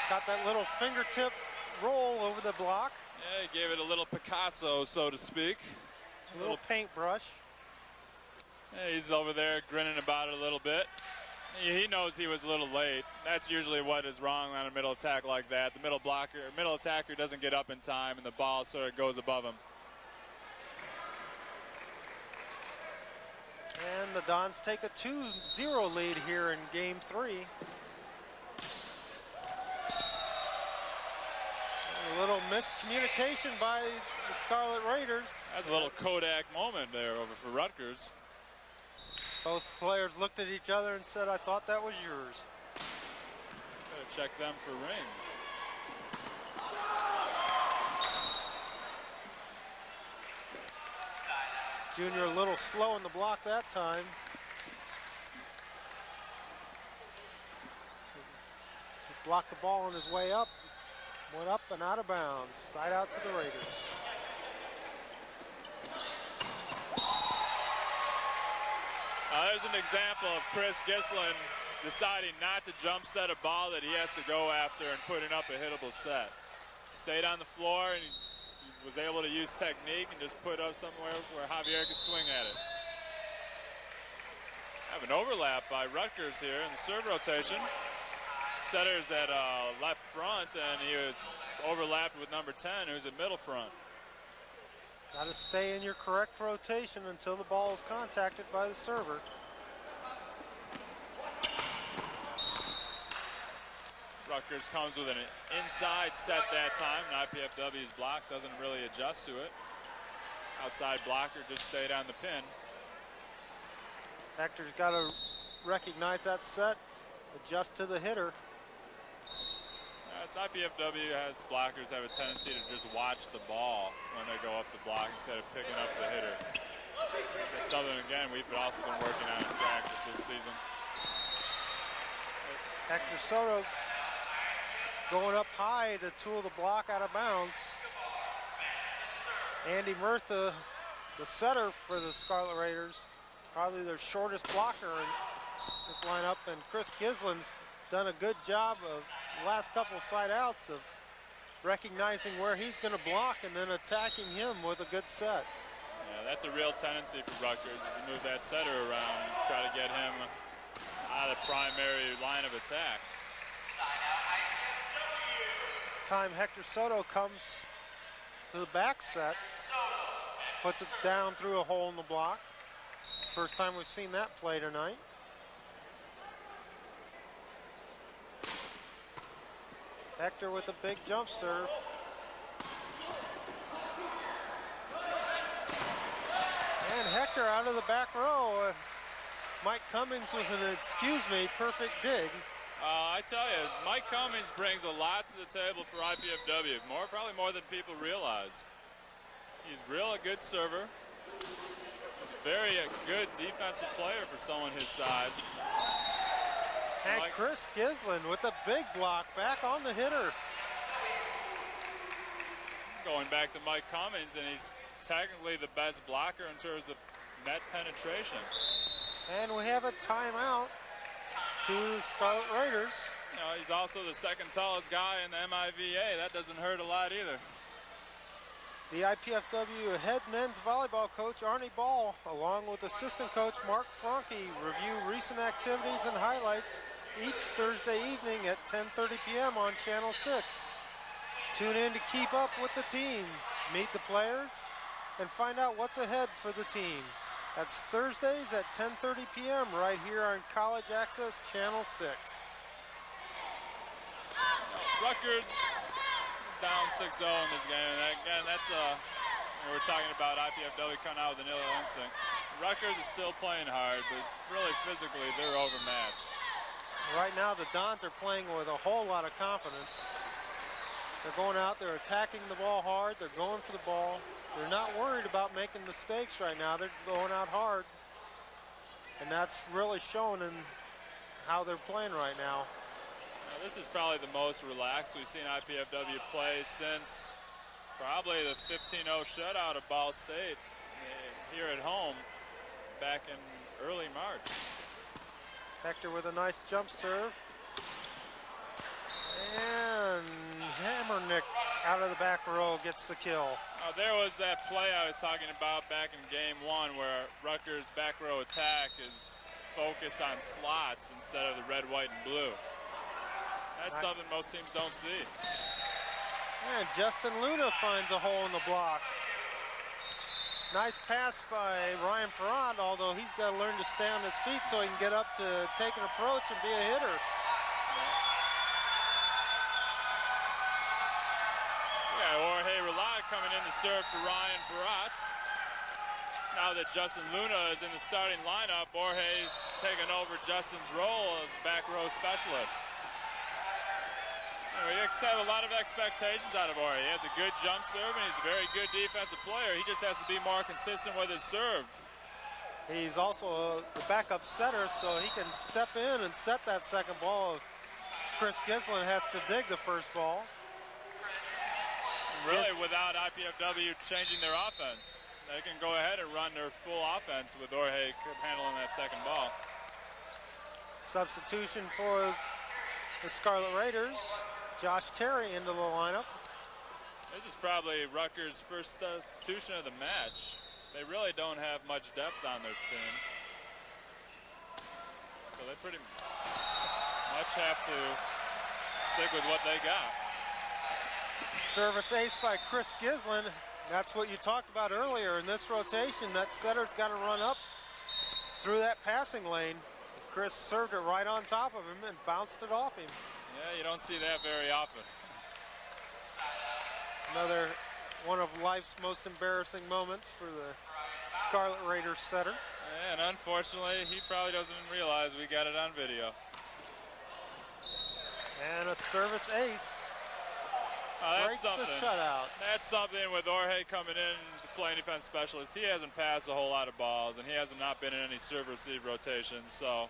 Got that little fingertip roll over the block. Yeah, he gave it a little Picasso, so to speak. A little paintbrush. Yeah, he's over there grinning about it a little bit. He knows he was a little late. That's usually what is wrong on a middle attack like that. The middle attacker doesn't get up in time, and the ball sort of goes above him. And the Dons take a 2-0 lead here in game 3. A little miscommunication by the Scarlet Raiders. That's a little Kodak moment there over for Rutgers. Both players looked at each other and said, "I thought that was yours." Gotta check them for rings. Junior a little slow in the block that time. He blocked the ball on his way up. Went up and out of bounds. Side out to the Raiders. There's an example of Chris Gislin deciding not to jump set a ball that he has to go after and putting up a hittable set. Stayed on the floor and he was able to use technique and just put up somewhere where Javier could swing at it. Have an overlap by Rutgers here in the serve rotation. Setter's at left front, and he was overlapped with number 10, who's at middle front. Got to stay in your correct rotation until the ball is contacted by the server. Rutgers comes with an inside set that time. And IPFW's block doesn't really adjust to it. Outside blocker just stayed on the pin. Hector's got to recognize that set, adjust to the hitter. It's IPFW has blockers have a tendency to just watch the ball when they go up the block instead of picking up the hitter. At Southern, again, we've also been working on it in practice this season. Hector Soto going up high to tool the block out of bounds. Andy Murtha, the setter for the Scarlet Raiders, probably their shortest blocker, and this lineup, and Chris Gislin's done a good job of the last couple side outs of recognizing where he's going to block and then attacking him with a good set. Yeah, that's a real tendency for Rutgers, is to move that setter around, try to get him out of the primary line of attack. Time Hector Soto comes to the back set, puts it down through a hole in the block. First time we've seen that play tonight. Hector with a big jump serve. And Hector out of the back row. Mike Cummings with an, excuse me, perfect dig. I tell you, Mike Cummings brings a lot to the table for IPFW, probably more than people realize. He's a good server. He's a very good defensive player for someone his size. And Chris Gislin with a big block back on the hitter. Going back to Mike Cummings, and he's technically the best blocker in terms of net penetration. And we have a timeout to the Scarlet Raiders. You know, he's also the second tallest guy in the MIVA. That doesn't hurt a lot either. The IPFW head men's volleyball coach Arnie Ball, along with assistant coach Mark Franke, review recent activities and highlights each Thursday evening at 10:30 p.m. on Channel 6. Tune in to keep up with the team, meet the players, and find out what's ahead for the team. That's Thursdays at 10:30 p.m. right here on College Access Channel 6. Rutgers is down 6-0 in this game, and again, that's we're talking about IPFW coming out with an ill instinct. Rutgers is still playing hard, but really physically they're overmatched. Right now the Dons are playing with a whole lot of confidence. They're going out, they're attacking the ball hard, they're going for the ball. They're not worried about making mistakes right now. They're going out hard. And that's really shown in how they're playing right now. Now, this is probably the most relaxed we've seen IPFW play since probably the 15-0 shutout of Ball State here at home back in early March. Hector with a nice jump serve. And Hammernick out of the back row gets the kill. There was that play I was talking about back in game one where Rutgers' back row attack is focused on slots instead of the red, white, and blue. That's something most teams don't see. And Justin Luna finds a hole in the block. Nice pass by Ryan Perrott, although he's got to learn to stay on his feet so he can get up to take an approach and be a hitter. Jorge Relay coming in to serve for Ryan Perrott. Now that Justin Luna is in the starting lineup, Jorge's taking over Justin's role as back row specialist. We have a lot of expectations out of Jorge. He has a good jump serve and he's a very good defensive player. He just has to be more consistent with his serve. He's also the backup setter, so he can step in and set that second ball. Chris Gislin has to dig the first ball. Really, without IPFW changing their offense, they can go ahead and run their full offense with Jorge handling that second ball. Substitution for the Scarlet Raiders. Josh Terry into the lineup. This is probably Rutgers' first substitution of the match. They really don't have much depth on their team. So they pretty much have to stick with what they got. Service ace by Chris Gislin. That's what you talked about earlier. In this rotation, that setter's got to run up through that passing lane. Chris served it right on top of him and bounced it off him. Yeah, you don't see that very often. Another one of life's most embarrassing moments for the Scarlet Raiders setter. And unfortunately, he probably doesn't realize we got it on video. And a service ace. That's something. The shutout. That's something with Jorge coming in to play defense specialist. He hasn't passed a whole lot of balls, and he hasn't not been in any serve-receive rotations. So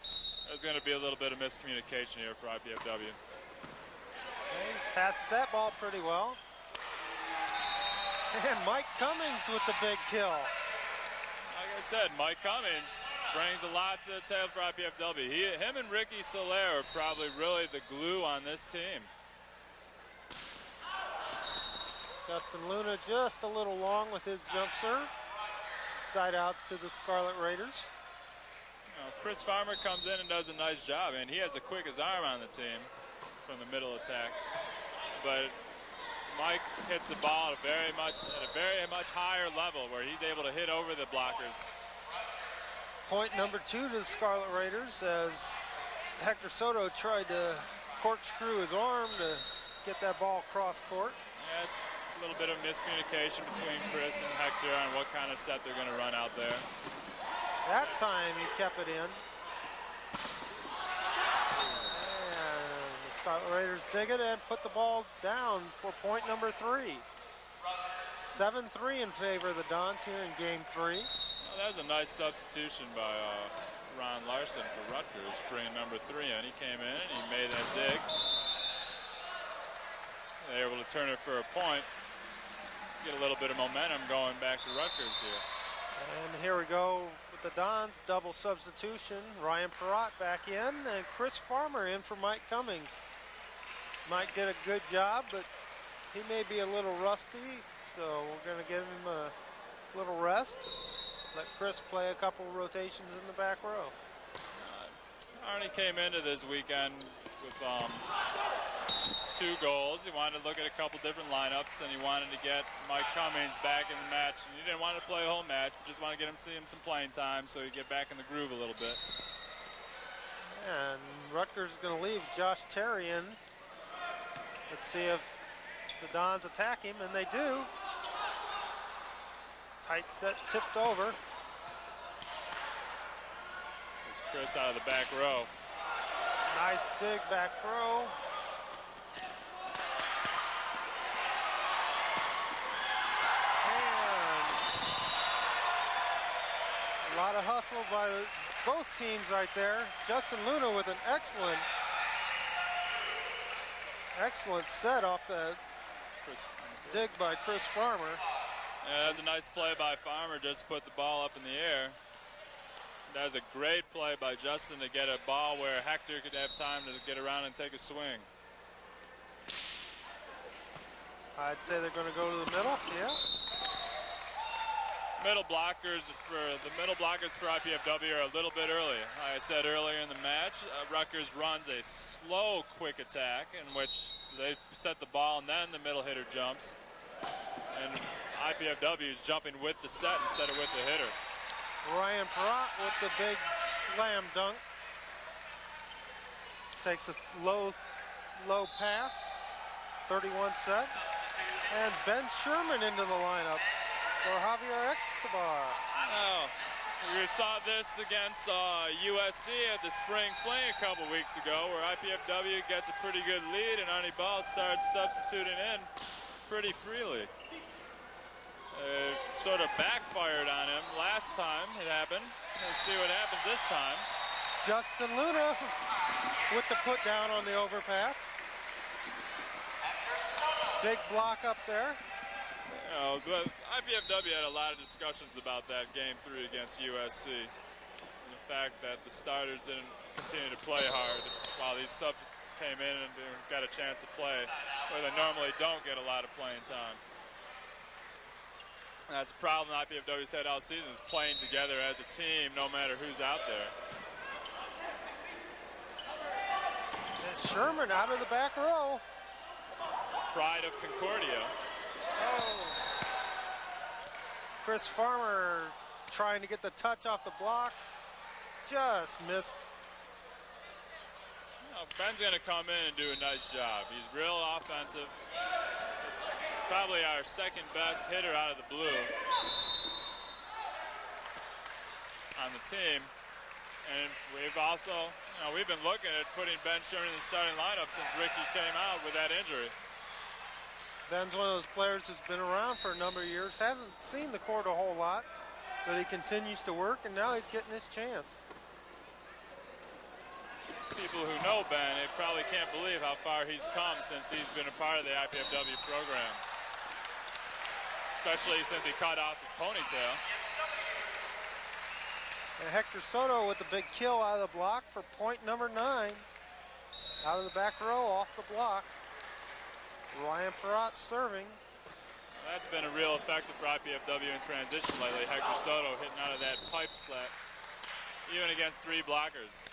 there's going to be a little bit of miscommunication here for IPFW. Okay, passes that ball pretty well. And Mike Cummings with the big kill. Like I I said, Mike Cummings brings a lot to the table for IPFW. Him and Ricky Soler are probably really the glue on this team. Justin Luna just a little long with his jump serve. Side out to the Scarlet Raiders. Chris Farmer comes in and does a nice job, and he has the quickest arm on the team from the middle attack. But Mike hits the ball at a very much higher level where he's able to hit over the blockers. Point number 2 to the Scarlet Raiders as Hector Soto tried to corkscrew his arm to get that ball cross court. Yeah, it's a little bit of miscommunication between Chris and Hector on what kind of set they're going to run out there. That time he kept it in. And the Scarlet Raiders dig it and put the ball down for point number 3. 7-3 in favor of the Dons here in game 3. Well, that was a nice substitution by Ron Larson for Rutgers, bringing number 3 in. He came in and he made that dig. They were able to turn it for a point. Get a little bit of momentum going back to Rutgers here. And here we go with the Dons, double substitution. Ryan Perrott back in and Chris Farmer in for Mike Cummings. Mike did a good job, but he may be a little rusty, so we're going to give him a little rest. Let Chris play a couple rotations in the back row. Arnie came into this weekend with 2 goals. He wanted to look at a couple different lineups, and he wanted to get Mike Cummings back in the match. And he didn't want to play the whole match, but just wanted to see him some playing time so he'd get back in the groove a little bit. And Rutgers is going to leave Josh Terry in. Let's see if the Dons attack him, and they do. Tight set tipped over. There's Chris out of the back row. Nice dig back row. And a lot of hustle by both teams right there. Justin Luna with an excellent set off the dig by Chris Farmer. Yeah, that was a nice play by Farmer, just to put the ball up in the air. That was a great play by Justin to get a ball where Hector could have time to get around and take a swing. I'd say they're going to go to the middle, yeah. The middle blockers for IPFW are a little bit early. Like I said earlier in the match, Rutgers runs a slow, quick attack in which they set the ball and then the middle hitter jumps. And IPFW is jumping with the set instead of with the hitter. Ryan Perrott with the big slam dunk. Takes a low pass, 31 set. And Ben Sherman into the lineup for Javier Escobar. Oh, we saw this against USC at the Spring Fling a couple weeks ago where IPFW gets a pretty good lead and Arnie Ball starts substituting in pretty freely. Sort of backfired on him last time it happened. Let's see what happens this time. Justin Luna with the put down on the overpass. Big block up there. IPFW had a lot of discussions about that game 3 against USC. And the fact that the starters didn't continue to play hard while these substitutes came in and got a chance to play where they normally don't get a lot of playing time. That's a problem IPFW's had all season, is playing together as a team no matter who's out there. And Sherman out of the back row. Pride of Concordia. Oh. Chris Farmer trying to get the touch off the block. Just missed. Ben's going to come in and do a nice job. He's real offensive. It's probably our second best hitter out of the blue on the team. And we've also, we've been looking at putting Ben Sherman in the starting lineup since Ricky came out with that injury. Ben's one of those players who's been around for a number of years, hasn't seen the court a whole lot, but he continues to work, and now he's getting his chance. People who know Ben, they probably can't believe how far he's come since he's been a part of the IPFW program. Especially since he cut off his ponytail. And Hector Soto with the big kill out of the block for point number 9. Out of the back row, off the block. Ryan Perrott serving. That's been a real effective for IPFW in transition lately. Hector Soto hitting out of that pipe slap, even against 3 blockers.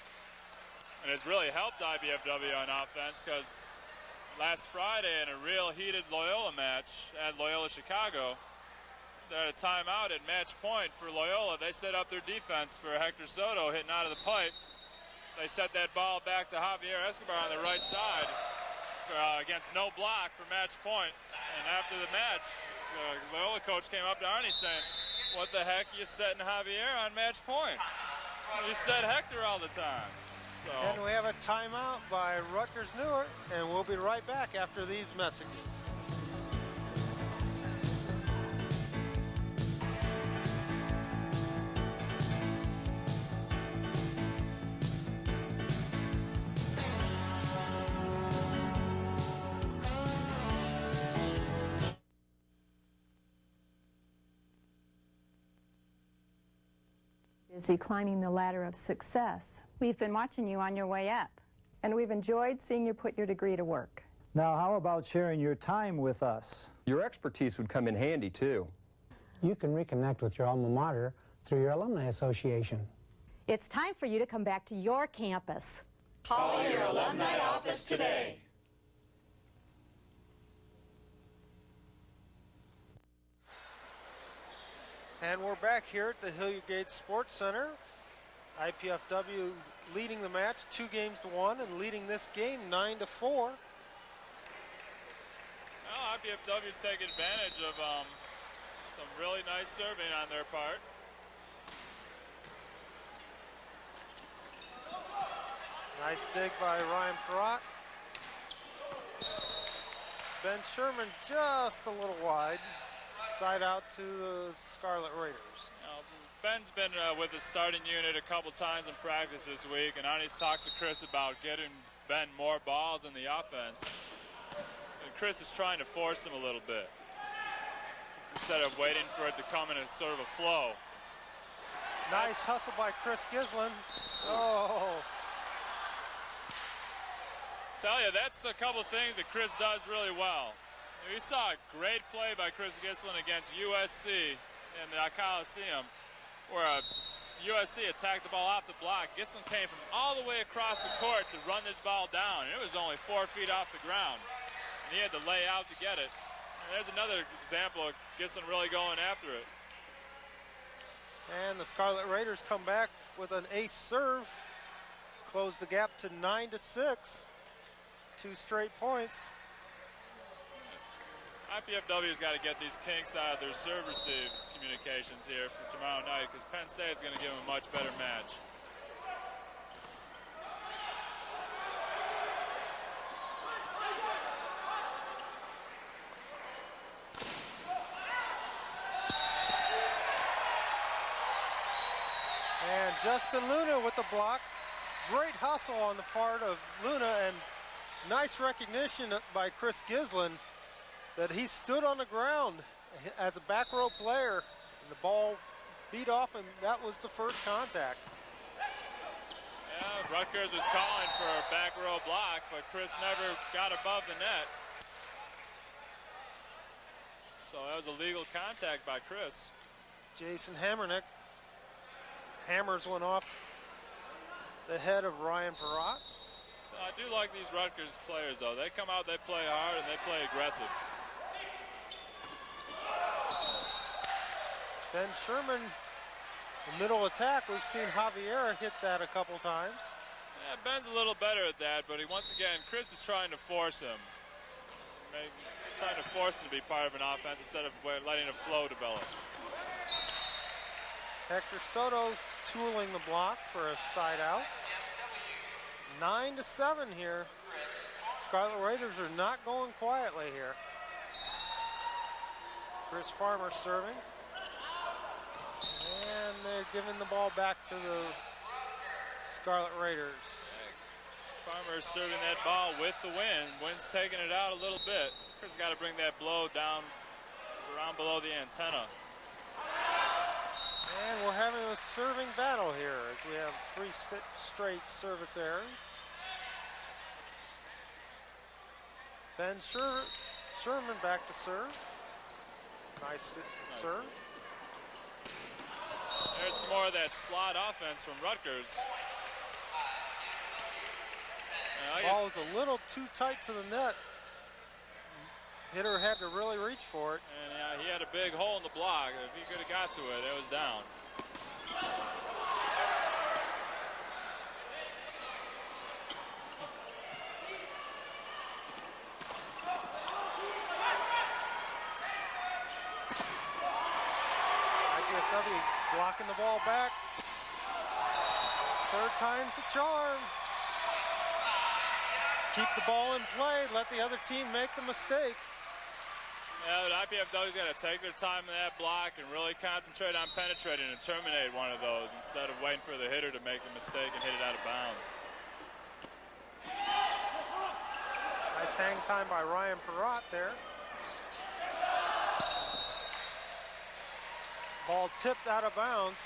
And it's really helped IPFW on offense because last Friday in a real heated Loyola match at Loyola Chicago, they had a timeout at match point for Loyola. They set up their defense for Hector Soto hitting out of the pipe. They set that ball back to Javier Escobar on the right side against no block for match point. And after the match, the Loyola coach came up to Arnie saying, "What the heck are you setting Javier on match point? You set Hector all the time." So. And we have a timeout by Rutgers Newark, and we'll be right back after these messages. Busy climbing the ladder of success. We've been watching you on your way up, and we've enjoyed seeing you put your degree to work. Now, how about sharing your time with us? Your expertise would come in handy, too. You can reconnect with your alma mater through your alumni association. It's time for you to come back to your campus. Call your alumni office today. And we're back here at the Hilliard Gates Sports Center. IPFW leading the match 2-1 and leading this game 9-4. Well, IPFW's taking advantage of some really nice serving on their part. Nice dig by Ryan Perrott. Ben Sherman just a little wide. Side out to the Scarlet Raiders. Ben's been with the starting unit a couple times in practice this week, and Arnie's talked to Chris about getting Ben more balls in the offense. And Chris is trying to force him a little bit instead of waiting for it to come in a sort of a flow. Nice hustle by Chris Gislin. Oh. Tell you, that's a couple things that Chris does really well. We saw a great play by Chris Gislin against USC in the Coliseum, where USC attacked the ball off the block. Gislin came from all the way across the court to run this ball down, and it was only 4 feet off the ground. And he had to lay out to get it. And there's another example of Gislin really going after it. And the Scarlet Raiders come back with an ace serve. Close the gap to 9-6. 2 straight points. IPFW's got to get these kinks out of their serve-receive communications here for tomorrow night, because Penn State's going to give them a much better match. And Justin Luna with the block. Great hustle on the part of Luna, and nice recognition by Chris Gislin that he stood on the ground as a back row player, and the ball beat off, and that was the first contact. Yeah, Rutgers was calling for a back row block, but Chris never got above the net. So that was a legal contact by Chris. Jason Hammernick hammers one off the head of Ryan Perrott. So I do like these Rutgers players, though. They come out, they play hard, and they play aggressive. Ben Sherman, the middle attack, we've seen Javier hit that a couple times. Yeah, Ben's a little better at that, but once again, Chris is trying to force him. Trying to force him to be part of an offense instead of letting a flow develop. Hector Soto tooling the block for a side out. 9-7 here. Scarlet Raiders are not going quietly here. Chris Farmer serving. And they're giving the ball back to the Scarlet Raiders. Farmer's serving that ball with the wind. Wind's taking it out a little bit. Chris got to bring that blow down around below the antenna. And we're having a serving battle here as we have 3 straight service errors. Ben Sherman back to serve. Nice serve. There's some more of that slot offense from Rutgers. Ball was a little too tight to the net. Hitter had to really reach for it. And he had a big hole in the block. If he could have got to it, it was down. IPFW blocking the ball back. Third time's the charm. Keep the ball in play, let the other team make the mistake. Yeah, but IPFW's got to take their time in that block and really concentrate on penetrating and terminate one of those instead of waiting for the hitter to make the mistake and hit it out of bounds. Nice hang time by Ryan Perrott there. Ball tipped out of bounds.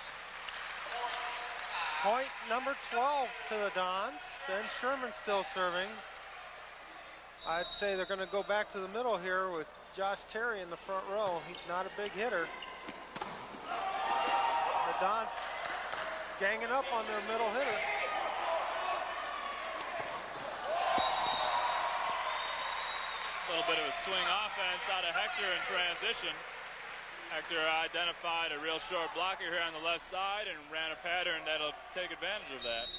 Point number 12 to the Dons. Ben Sherman still serving. I'd say they're going to go back to the middle here with Josh Terry in the front row. He's not a big hitter. The Dons ganging up on their middle hitter. A little bit of a swing offense out of Hector in transition. Hector identified a real short blocker here on the left side and ran a pattern that'll take advantage of that.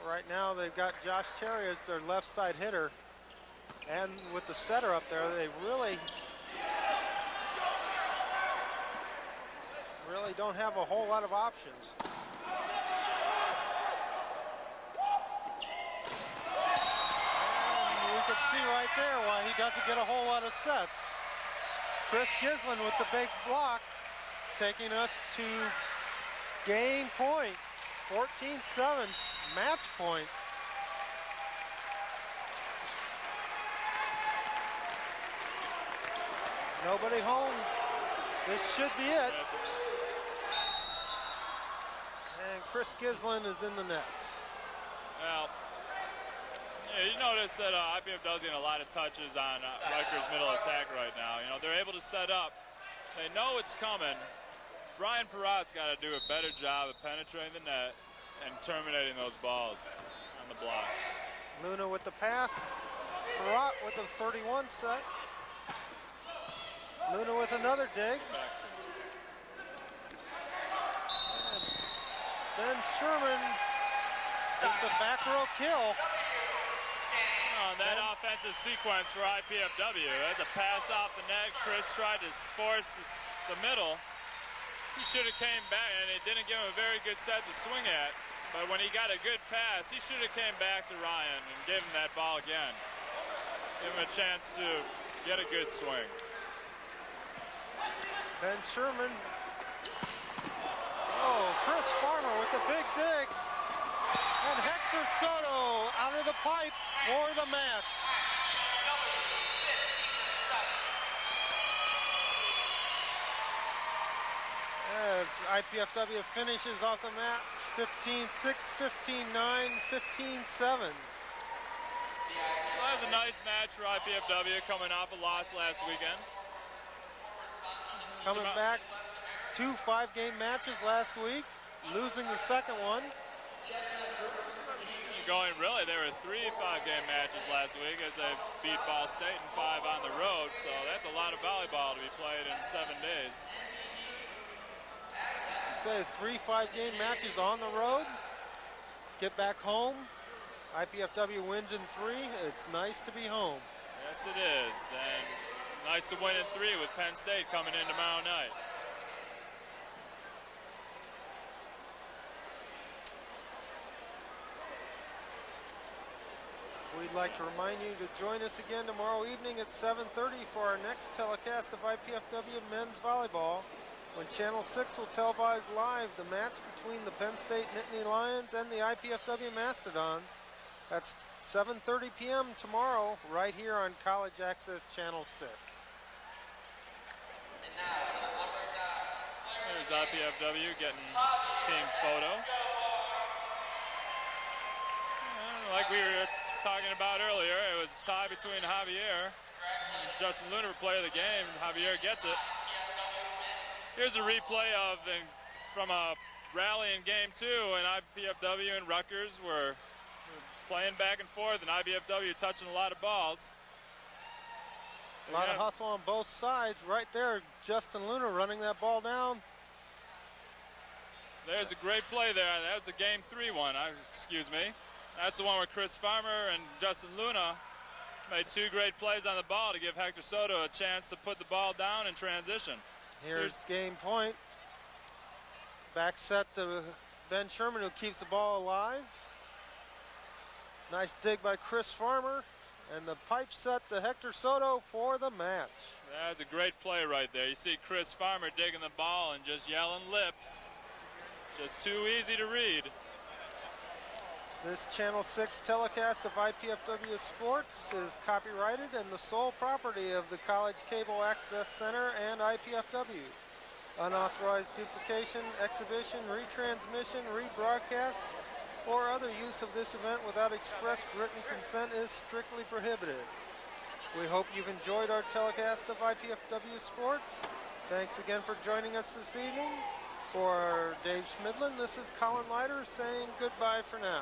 Right now they've got Josh Terry as their left side hitter. And with the setter up there, they really don't have a whole lot of options. And we can see right there why he doesn't get a whole lot of sets. Chris Gislin with the big block, taking us to game point, 14-7, match point. Nobody home. This should be it. And Chris Gislin is in the net. Well, yeah, you notice that IPFW is getting a lot of touches on Rutgers' middle attack right now. You know, they're able to set up. They know it's coming. Brian Perrott's got to do a better job of penetrating the net and terminating those balls on the block. Luna with the pass. Perrott with a 31 set. Luna with another dig. Ben Sherman is the back row kill. On that offensive sequence for IPFW, that's a pass off the net. Chris tried to force the middle. He should have came back, and it didn't give him a very good set to swing at. But when he got a good pass, he should have came back to Ryan and gave him that ball again. Give him a chance to get a good swing. Ben Sherman. Oh, Chris Farmer with the big dig. And Hector Soto out of the pipe for the match. As IPFW finishes off the match, 15-6, 15-9, 15-7. Well, that was a nice match for IPFW coming off a loss last weekend. Coming back, 2 5-game matches last week, losing the second one. Really, there were 3 5-game matches last week as they beat Ball State in 5 on the road, so that's a lot of volleyball to be played in 7 days. Say 3 5-game matches on the road, get back home. IPFW wins in 3. It's nice to be home. Yes, it is, and nice to win in 3 with Penn State coming in tomorrow night. We'd like to remind you to join us again tomorrow evening at 7:30 for our next telecast of IPFW men's volleyball, when Channel 6 will televise live the match between the Penn State Nittany Lions and the IPFW Mastodons. That's 7:30 p.m. tomorrow, right here on College Access Channel 6. There's Here's IPFW getting a team photo. Like we were talking about earlier, it was a tie between Javier and Justin Luna for player of the game. Javier gets it. Here's a replay from a rally in game 2, and IPFW and Rutgers were playing back and forth, and IPFW touching a lot of balls. A lot of hustle on both sides. Right there, Justin Luna running that ball down. There's a great play there. That was a game 3 one, excuse me. That's the one where Chris Farmer and Justin Luna made 2 great plays on the ball to give Hector Soto a chance to put the ball down in transition. Here's game point. Back set to Ben Sherman, who keeps the ball alive. Nice dig by Chris Farmer. And the pipe set to Hector Soto for the match. That's a great play right there. You see Chris Farmer digging the ball and just yelling lips. Just too easy to read. This Channel 6 telecast of IPFW Sports is copyrighted and the sole property of the College Cable Access Center and IPFW. Unauthorized duplication, exhibition, retransmission, rebroadcast, or other use of this event without express written consent is strictly prohibited. We hope you've enjoyed our telecast of IPFW Sports. Thanks again for joining us this evening. For Dave Schmidlin, this is Colin Leiter saying goodbye for now.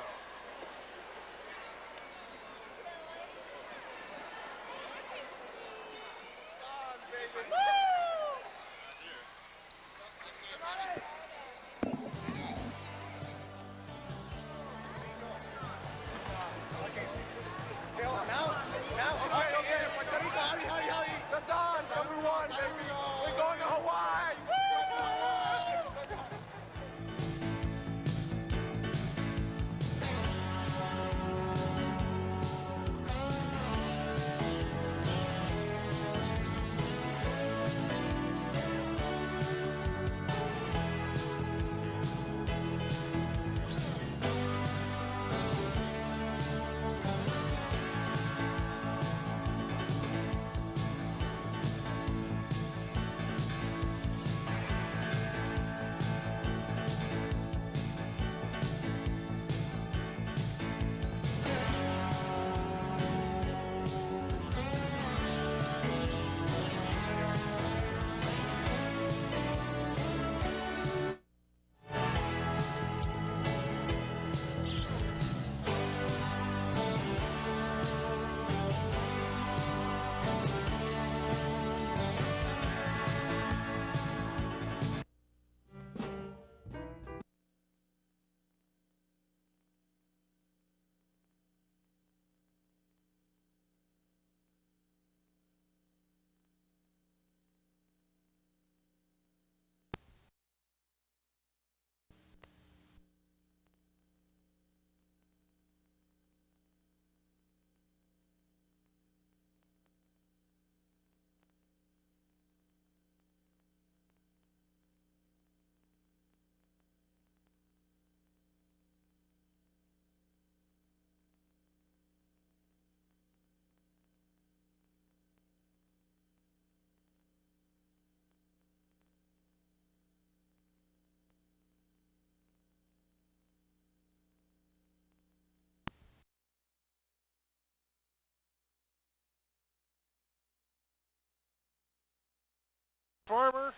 Farmer,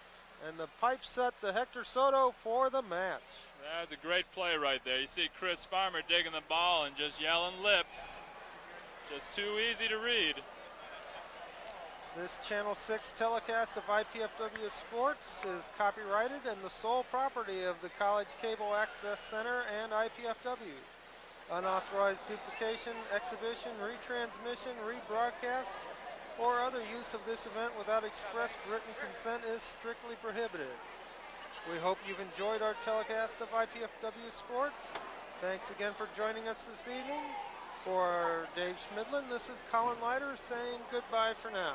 and the pipe set to Hector Soto for the match. That's a great play right there. You see Chris Farmer digging the ball and just yelling lips. Just too easy to read. This Channel 6 telecast of IPFW Sports is copyrighted and the sole property of the College Cable Access Center and IPFW. Unauthorized duplication, exhibition, retransmission, rebroadcast, or other use of this event without express written consent is strictly prohibited. We hope you've enjoyed our telecast of IPFW Sports. Thanks again for joining us this evening. For Dave Schmidlin, this is Colin Leiter saying goodbye for now.